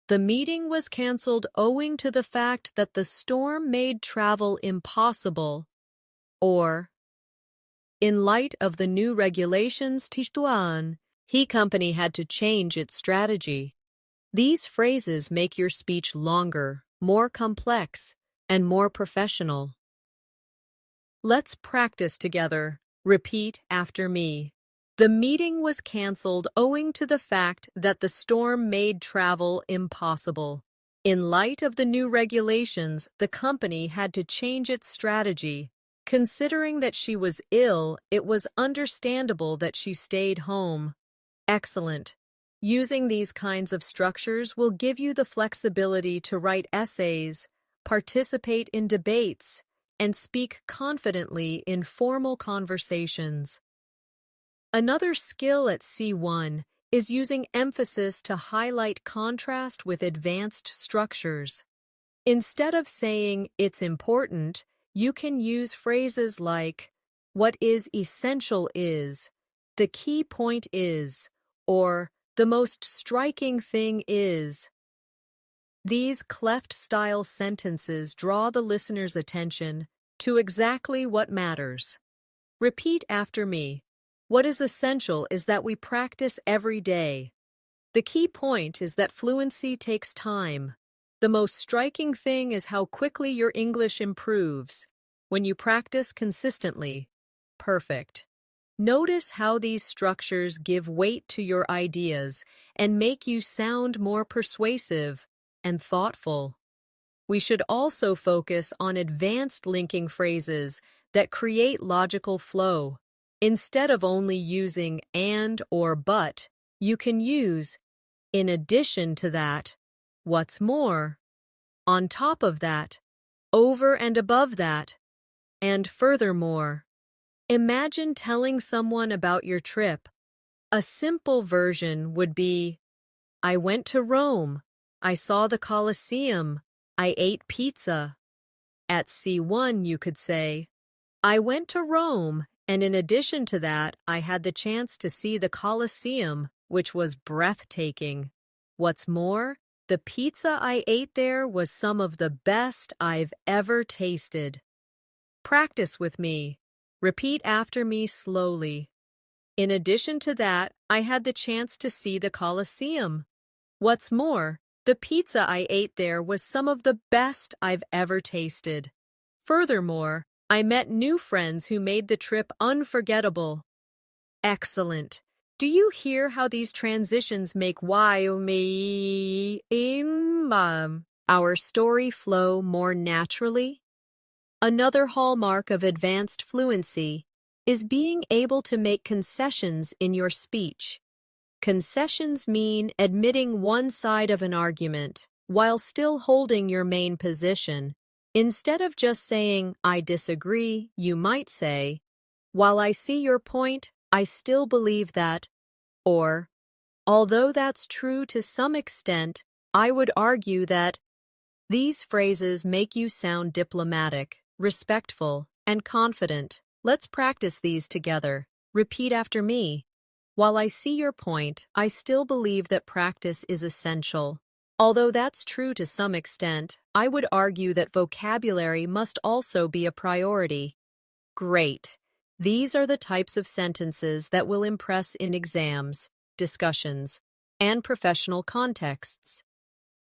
the meeting was canceled owing to the fact that the storm made travel impossible, or, in light of the new regulations, he company had to change its strategy. These phrases make your speech longer, more complex, and more professional. Let's practice together. Repeat after me. The meeting was canceled owing to the fact that the storm made travel impossible. In light of the new regulations, the company had to change its strategy. Considering that she was ill, it was understandable that she stayed home. Excellent. Using these kinds of structures will give you the flexibility to write essays, participate in debates, and speak confidently in formal conversations. Another skill at C1 is using emphasis to highlight contrast with advanced structures. Instead of saying it's important, you can use phrases like, what is essential is, the key point is, or the most striking thing is. These cleft-style sentences draw the listener's attention to exactly what matters. Repeat after me. What is essential is that we practice every day. The key point is that fluency takes time. The most striking thing is how quickly your English improves when you practice consistently. Perfect. Notice how these structures give weight to your ideas and make you sound more persuasive and thoughtful. We should also focus on advanced linking phrases that create logical flow. Instead of only using and or but, you can use in addition to that, what's more, on top of that, over and above that, and furthermore. Imagine telling someone about your trip. A simple version would be, I went to Rome, I saw the Colosseum, I ate pizza. At C1 you could say, I went to Rome, and in addition to that, I had the chance to see the Colosseum, which was breathtaking. What's more, The pizza I ate there was some of the best I've ever tasted. Practice with me. Repeat after me slowly. In addition to that, I had the chance to see the Colosseum. What's more, the pizza I ate there was some of the best I've ever tasted. Furthermore, I met new friends who made the trip unforgettable. Excellent. Do you hear how these transitions make our story flow more naturally? Another hallmark of advanced fluency is being able to make concessions in your speech. Concessions mean admitting one side of an argument while still holding your main position. Instead of just saying, "I disagree," you might say, "While I see your point, I still believe that," or, "Although that's true to some extent, I would argue that." These phrases make you sound diplomatic, respectful, and confident. Let's practice these together. Repeat after me. While I see your point, I still believe that practice is essential. Although that's true to some extent, I would argue that vocabulary must also be a priority. Great. These are the types of sentences that will impress in exams, discussions, and professional contexts.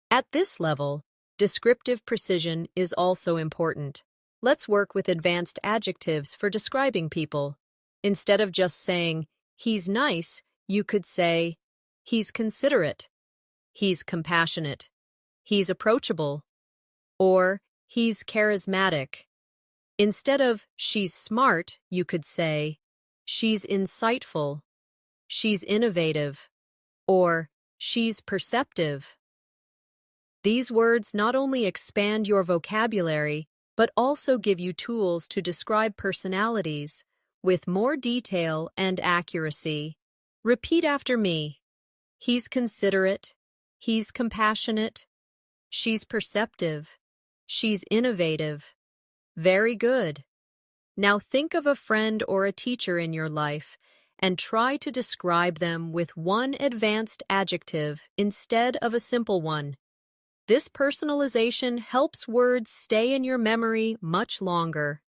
At this level, descriptive precision is also important. Let's work with advanced adjectives for describing people. Instead of just saying, "He's nice," you could say, "He's considerate," "He's compassionate," "He's approachable," or "He's charismatic." Instead of "she's smart," you could say, "She's insightful," "She's innovative," or "She's perceptive." These words not only expand your vocabulary, but also give you tools to describe personalities with more detail and accuracy. Repeat after me. He's considerate. He's compassionate. She's perceptive. She's innovative. Very good. Now think of a friend or a teacher in your life and try to describe them with one advanced adjective instead of a simple one. This personalization helps words stay in your memory much longer.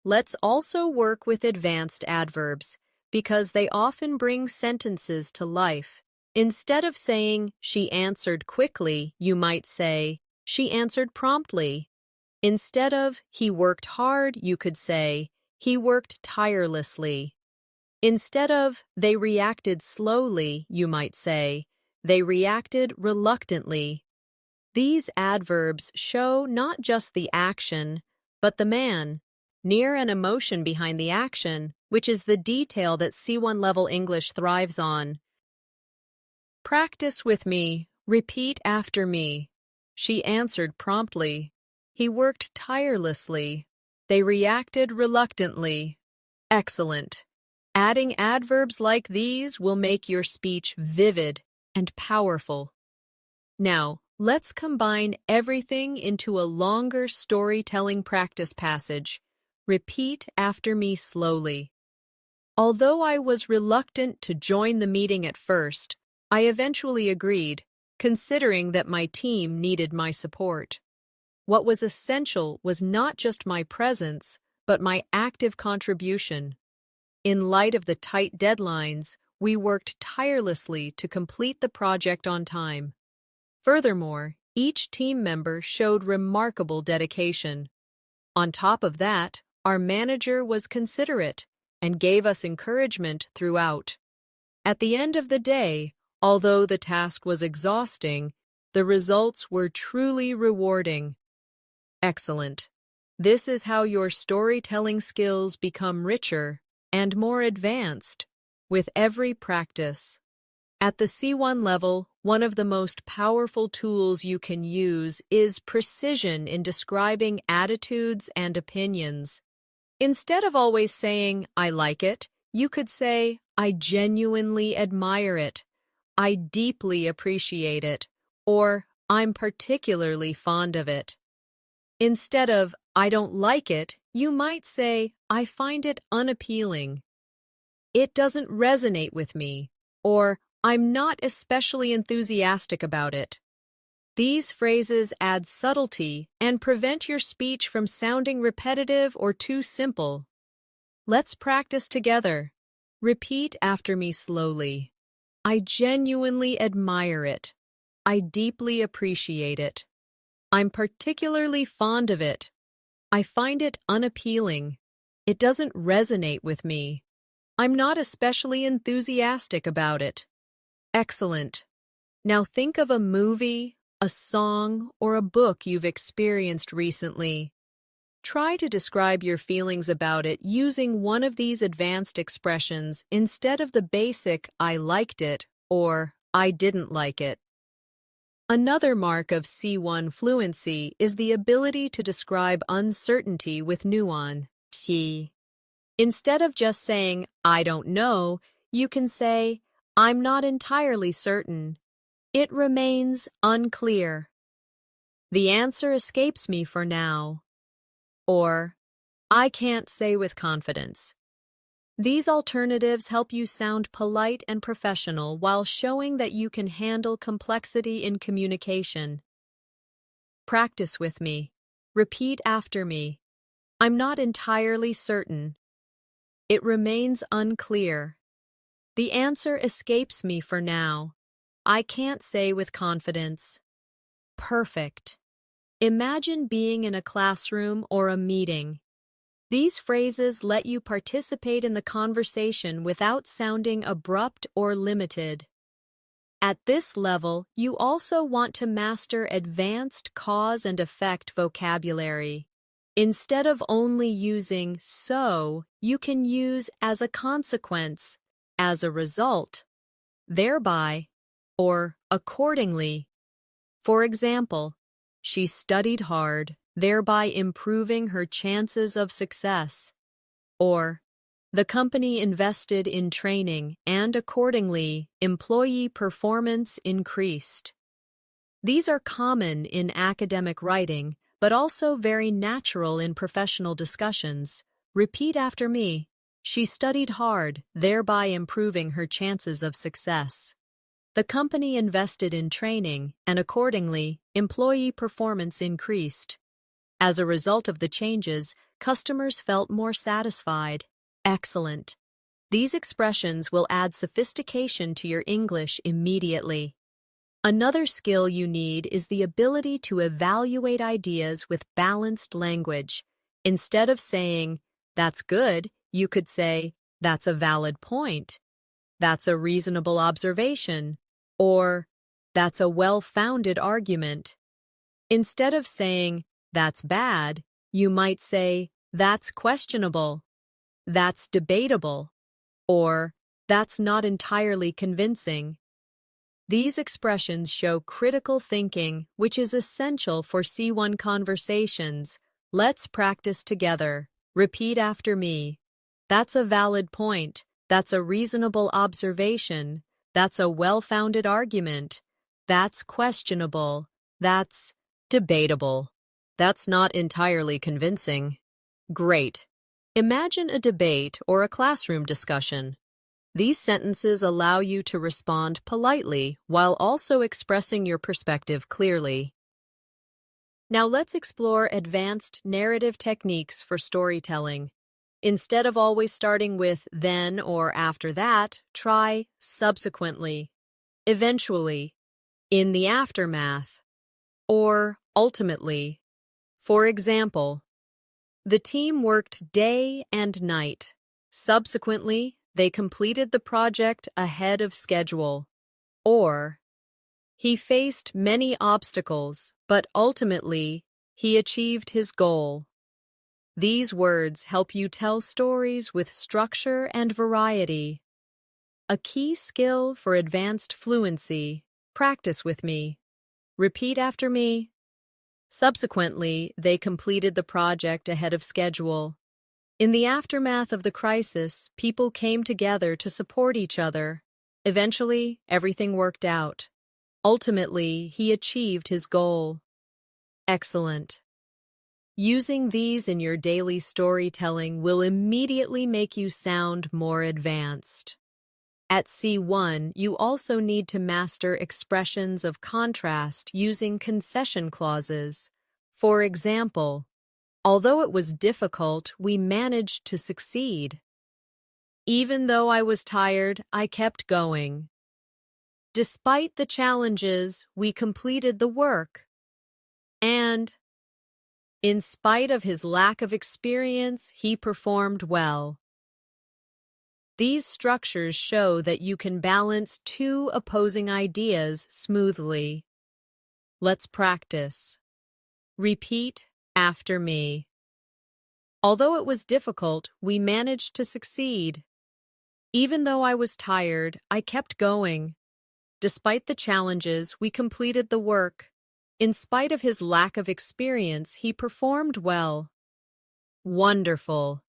Let's also work with advanced adverbs because they often bring sentences to life. Instead of saying, "She answered quickly," you might say, "She answered promptly." Instead of, "He worked hard," you could say, "He worked tirelessly." Instead of, "They reacted slowly," you might say, "They reacted reluctantly." These adverbs show not just the action, but the man, near and emotion behind the action, which is the detail that C1 level English thrives on. Practice with me. Repeat after me. She answered promptly. He worked tirelessly. They reacted reluctantly. Excellent. Adding adverbs like these will make your speech vivid and powerful. Now, let's combine everything into a longer storytelling practice passage. Repeat after me slowly. Although I was reluctant to join the meeting at first, I eventually agreed, considering that my team needed my support. What was essential was not just my presence, but my active contribution. In light of the tight deadlines, we worked tirelessly to complete the project on time. Furthermore, each team member showed remarkable dedication. On top of that, our manager was considerate and gave us encouragement throughout. At the end of the day, although the task was exhausting, the results were truly rewarding. Excellent. This is how your storytelling skills become richer and more advanced with every practice. At the C1 level, one of the most powerful tools you can use is precision in describing attitudes and opinions. Instead of always saying, "I like it," you could say, "I genuinely admire it," "I deeply appreciate it," or "I'm particularly fond of it." Instead of, "I don't like it," you might say, "I find it unappealing," "It doesn't resonate with me," or "I'm not especially enthusiastic about it." These phrases add subtlety and prevent your speech from sounding repetitive or too simple. Let's practice together. Repeat after me slowly. I genuinely admire it. I deeply appreciate it. I'm particularly fond of it. I find it unappealing. It doesn't resonate with me. I'm not especially enthusiastic about it. Excellent. Now think of a movie, a song, or a book you've experienced recently. Try to describe your feelings about it using one of these advanced expressions instead of the basic "I liked it" or "I didn't like it." Another mark of C1 fluency is the ability to describe uncertainty with nuance. Instead of just saying, "I don't know," you can say, "I'm not entirely certain. It remains unclear. The answer escapes me for now." Or, "I can't say with confidence." These alternatives help you sound polite and professional while showing that you can handle complexity in communication. Practice with me. Repeat after me. I'm not entirely certain. It remains unclear. The answer escapes me for now. I can't say with confidence. Perfect. Imagine being in a classroom or a meeting. These phrases let you participate in the conversation without sounding abrupt or limited. At this level, you also want to master advanced cause and effect vocabulary. Instead of only using "so," you can use "as a consequence," "as a result," "thereby," or "accordingly." For example, she studied hard, thereby improving her chances of success. Or, the company invested in training and accordingly, employee performance increased. These are common in academic writing, but also very natural in professional discussions. Repeat after me. She studied hard, thereby improving her chances of success. The company invested in training, and accordingly, employee performance increased. As a result of the changes, customers felt more satisfied. Excellent. These expressions will add sophistication to your English immediately. Another skill you need is the ability to evaluate ideas with balanced language. Instead of saying, "That's good," you could say, "That's a valid point," "That's a reasonable observation," or "That's a well-founded argument." Instead of saying, "That's bad," you might say, "That's questionable," "That's debatable," or "That's not entirely convincing." These expressions show critical thinking, which is essential for C1 conversations. Let's practice together. Repeat after me. That's a valid point. That's a reasonable observation. That's a well-founded argument. That's questionable. That's debatable. That's not entirely convincing. Great. Imagine a debate or a classroom discussion. These sentences allow you to respond politely while also expressing your perspective clearly. Now let's explore advanced narrative techniques for storytelling. Instead of always starting with "then" or "after that," try "subsequently," "eventually," "in the aftermath," or "ultimately." For example, the team worked day and night. Subsequently, they completed the project ahead of schedule. Or, he faced many obstacles, but ultimately, he achieved his goal. These words help you tell stories with structure and variety. A key skill for advanced fluency. Practice with me. Repeat after me. Subsequently, they completed the project ahead of schedule. In the aftermath of the crisis, people came together to support each other. Eventually, everything worked out. Ultimately, he achieved his goal. Excellent. Using these in your daily storytelling will immediately make you sound more advanced. At C1, you also need to master expressions of contrast using concession clauses. For example, although it was difficult, we managed to succeed. Even though I was tired, I kept going. Despite the challenges, we completed the work. And, in spite of his lack of experience, he performed well. These structures show that you can balance two opposing ideas smoothly. Let's practice. Repeat after me. Although it was difficult, we managed to succeed. Even though I was tired, I kept going. Despite the challenges, we completed the work. In spite of his lack of experience, he performed well. Wonderful.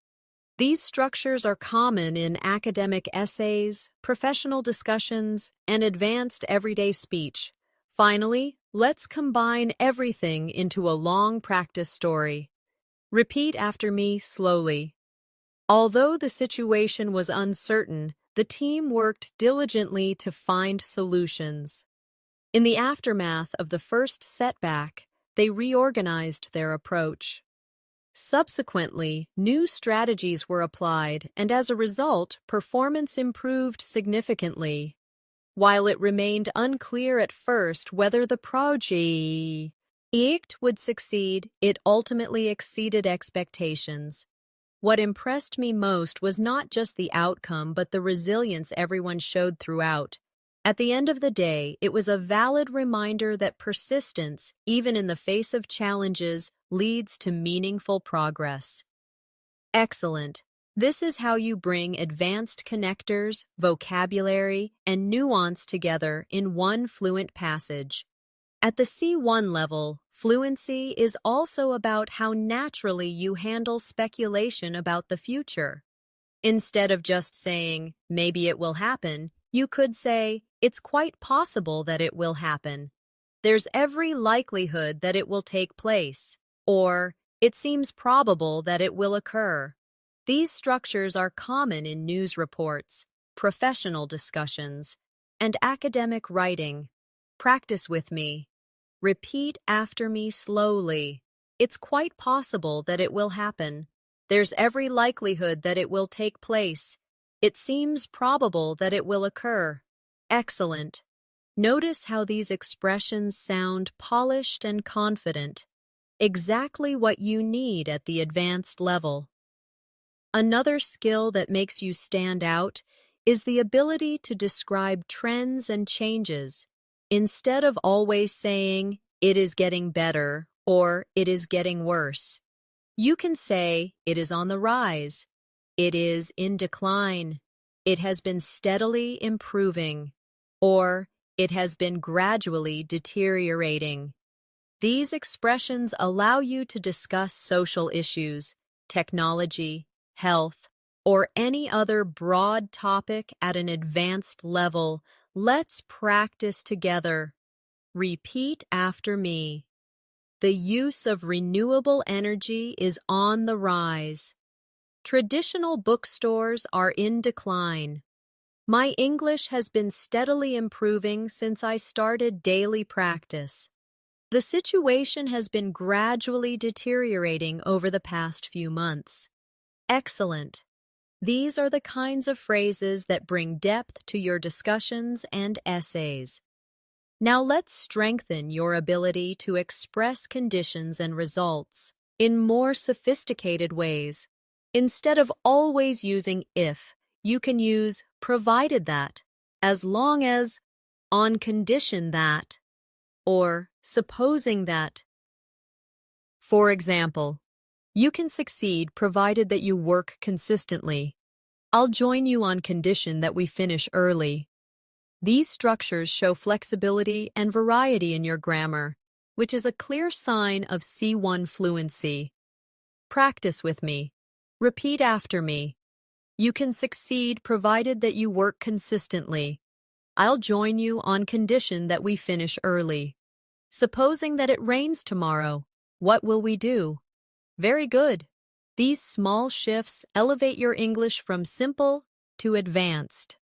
These structures are common in academic essays, professional discussions, and advanced everyday speech. Finally, let's combine everything into a long practice story. Repeat after me slowly. Although the situation was uncertain, the team worked diligently to find solutions. In the aftermath of the first setback, they reorganized their approach. Subsequently, new strategies were applied, and as a result, performance improved significantly. While it remained unclear at first whether the project would succeed, it ultimately exceeded expectations. What impressed me most was not just the outcome, but the resilience everyone showed throughout. At the end of the day, it was a valid reminder that persistence, even in the face of challenges, leads to meaningful progress. Excellent. This is how you bring advanced connectors, vocabulary, and nuance together in one fluent passage. At the C1 level, fluency is also about how naturally you handle speculation about the future. Instead of just saying, maybe it will happen, you could say, it's quite possible that it will happen. There's every likelihood that it will take place. Or, it seems probable that it will occur. These structures are common in news reports, professional discussions, and academic writing. Practice with me. Repeat after me slowly. It's quite possible that it will happen. There's every likelihood that it will take place. It seems probable that it will occur. Excellent. Notice how these expressions sound polished and confident. Exactly what you need at the advanced level. Another skill that makes you stand out is the ability to describe trends and changes. Instead of always saying, it is getting better or it is getting worse, you can say, it is on the rise, it is in decline, it has been steadily improving, or it has been gradually deteriorating. These expressions allow you to discuss social issues, technology, health, or any other broad topic at an advanced level. Let's practice together. Repeat after me. The use of renewable energy is on the rise. Traditional bookstores are in decline. My English has been steadily improving since I started daily practice. The situation has been gradually deteriorating over the past few months. Excellent. These are the kinds of phrases that bring depth to your discussions and essays. Now let's strengthen your ability to express conditions and results in more sophisticated ways. Instead of always using if, you can use provided that, as long as, on condition that, or supposing that. For example, you can succeed provided that you work consistently. I'll join you on condition that we finish early. These structures show flexibility and variety in your grammar, which is a clear sign of C1 fluency. Practice with me. Repeat after me. You can succeed provided that you work consistently. I'll join you on condition that we finish early. Supposing that it rains tomorrow, what will we do? Very good. These small shifts elevate your English from simple to advanced.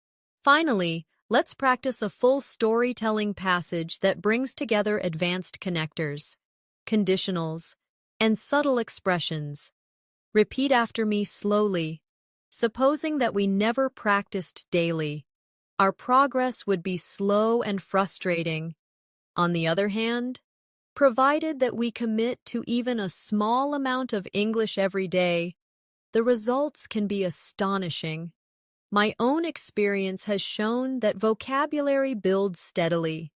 Finally, let's practice a full storytelling passage that brings together advanced connectors, conditionals, and subtle expressions. Repeat after me slowly. Supposing that we never practiced daily, our progress would be slow and frustrating. On the other hand, provided that we commit to even a small amount of English every day, the results can be astonishing. My own experience has shown that vocabulary builds steadily,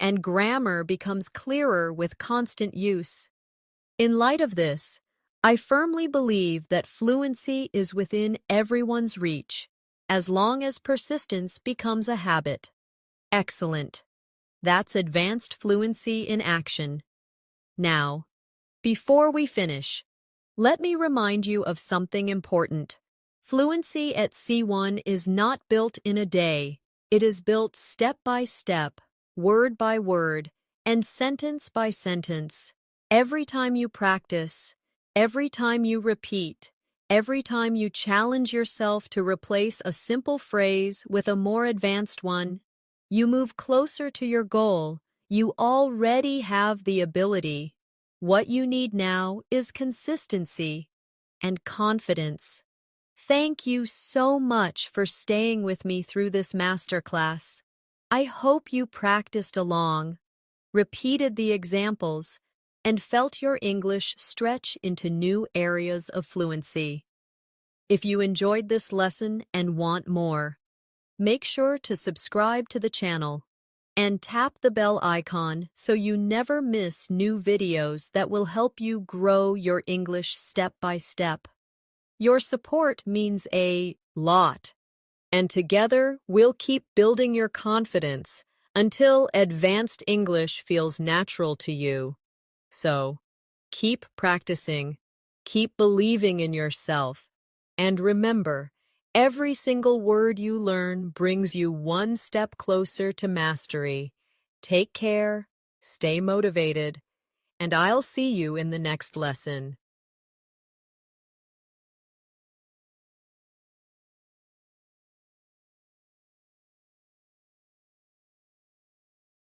and grammar becomes clearer with constant use. In light of this, I firmly believe that fluency is within everyone's reach, as long as persistence becomes a habit. Excellent. That's advanced fluency in action. Now, before we finish, let me remind you of something important. Fluency at C1 is not built in a day. It is built step by step, word by word, and sentence by sentence. Every time you practice, every time you repeat, every time you challenge yourself to replace a simple phrase with a more advanced one, you move closer to your goal. You already have the ability. What you need now is consistency and confidence. Thank you so much for staying with me through this masterclass. I hope you practiced along, repeated the examples, and felt your English stretch into new areas of fluency. If you enjoyed this lesson and want more, make sure to subscribe to the channel and tap the bell icon so you never miss new videos that will help you grow your English step by step. Your support means a lot, and together we'll keep building your confidence until advanced English feels natural to you. So, keep practicing, keep believing in yourself, and remember, every single word you learn brings you one step closer to mastery. Take care, stay motivated, and I'll see you in the next lesson.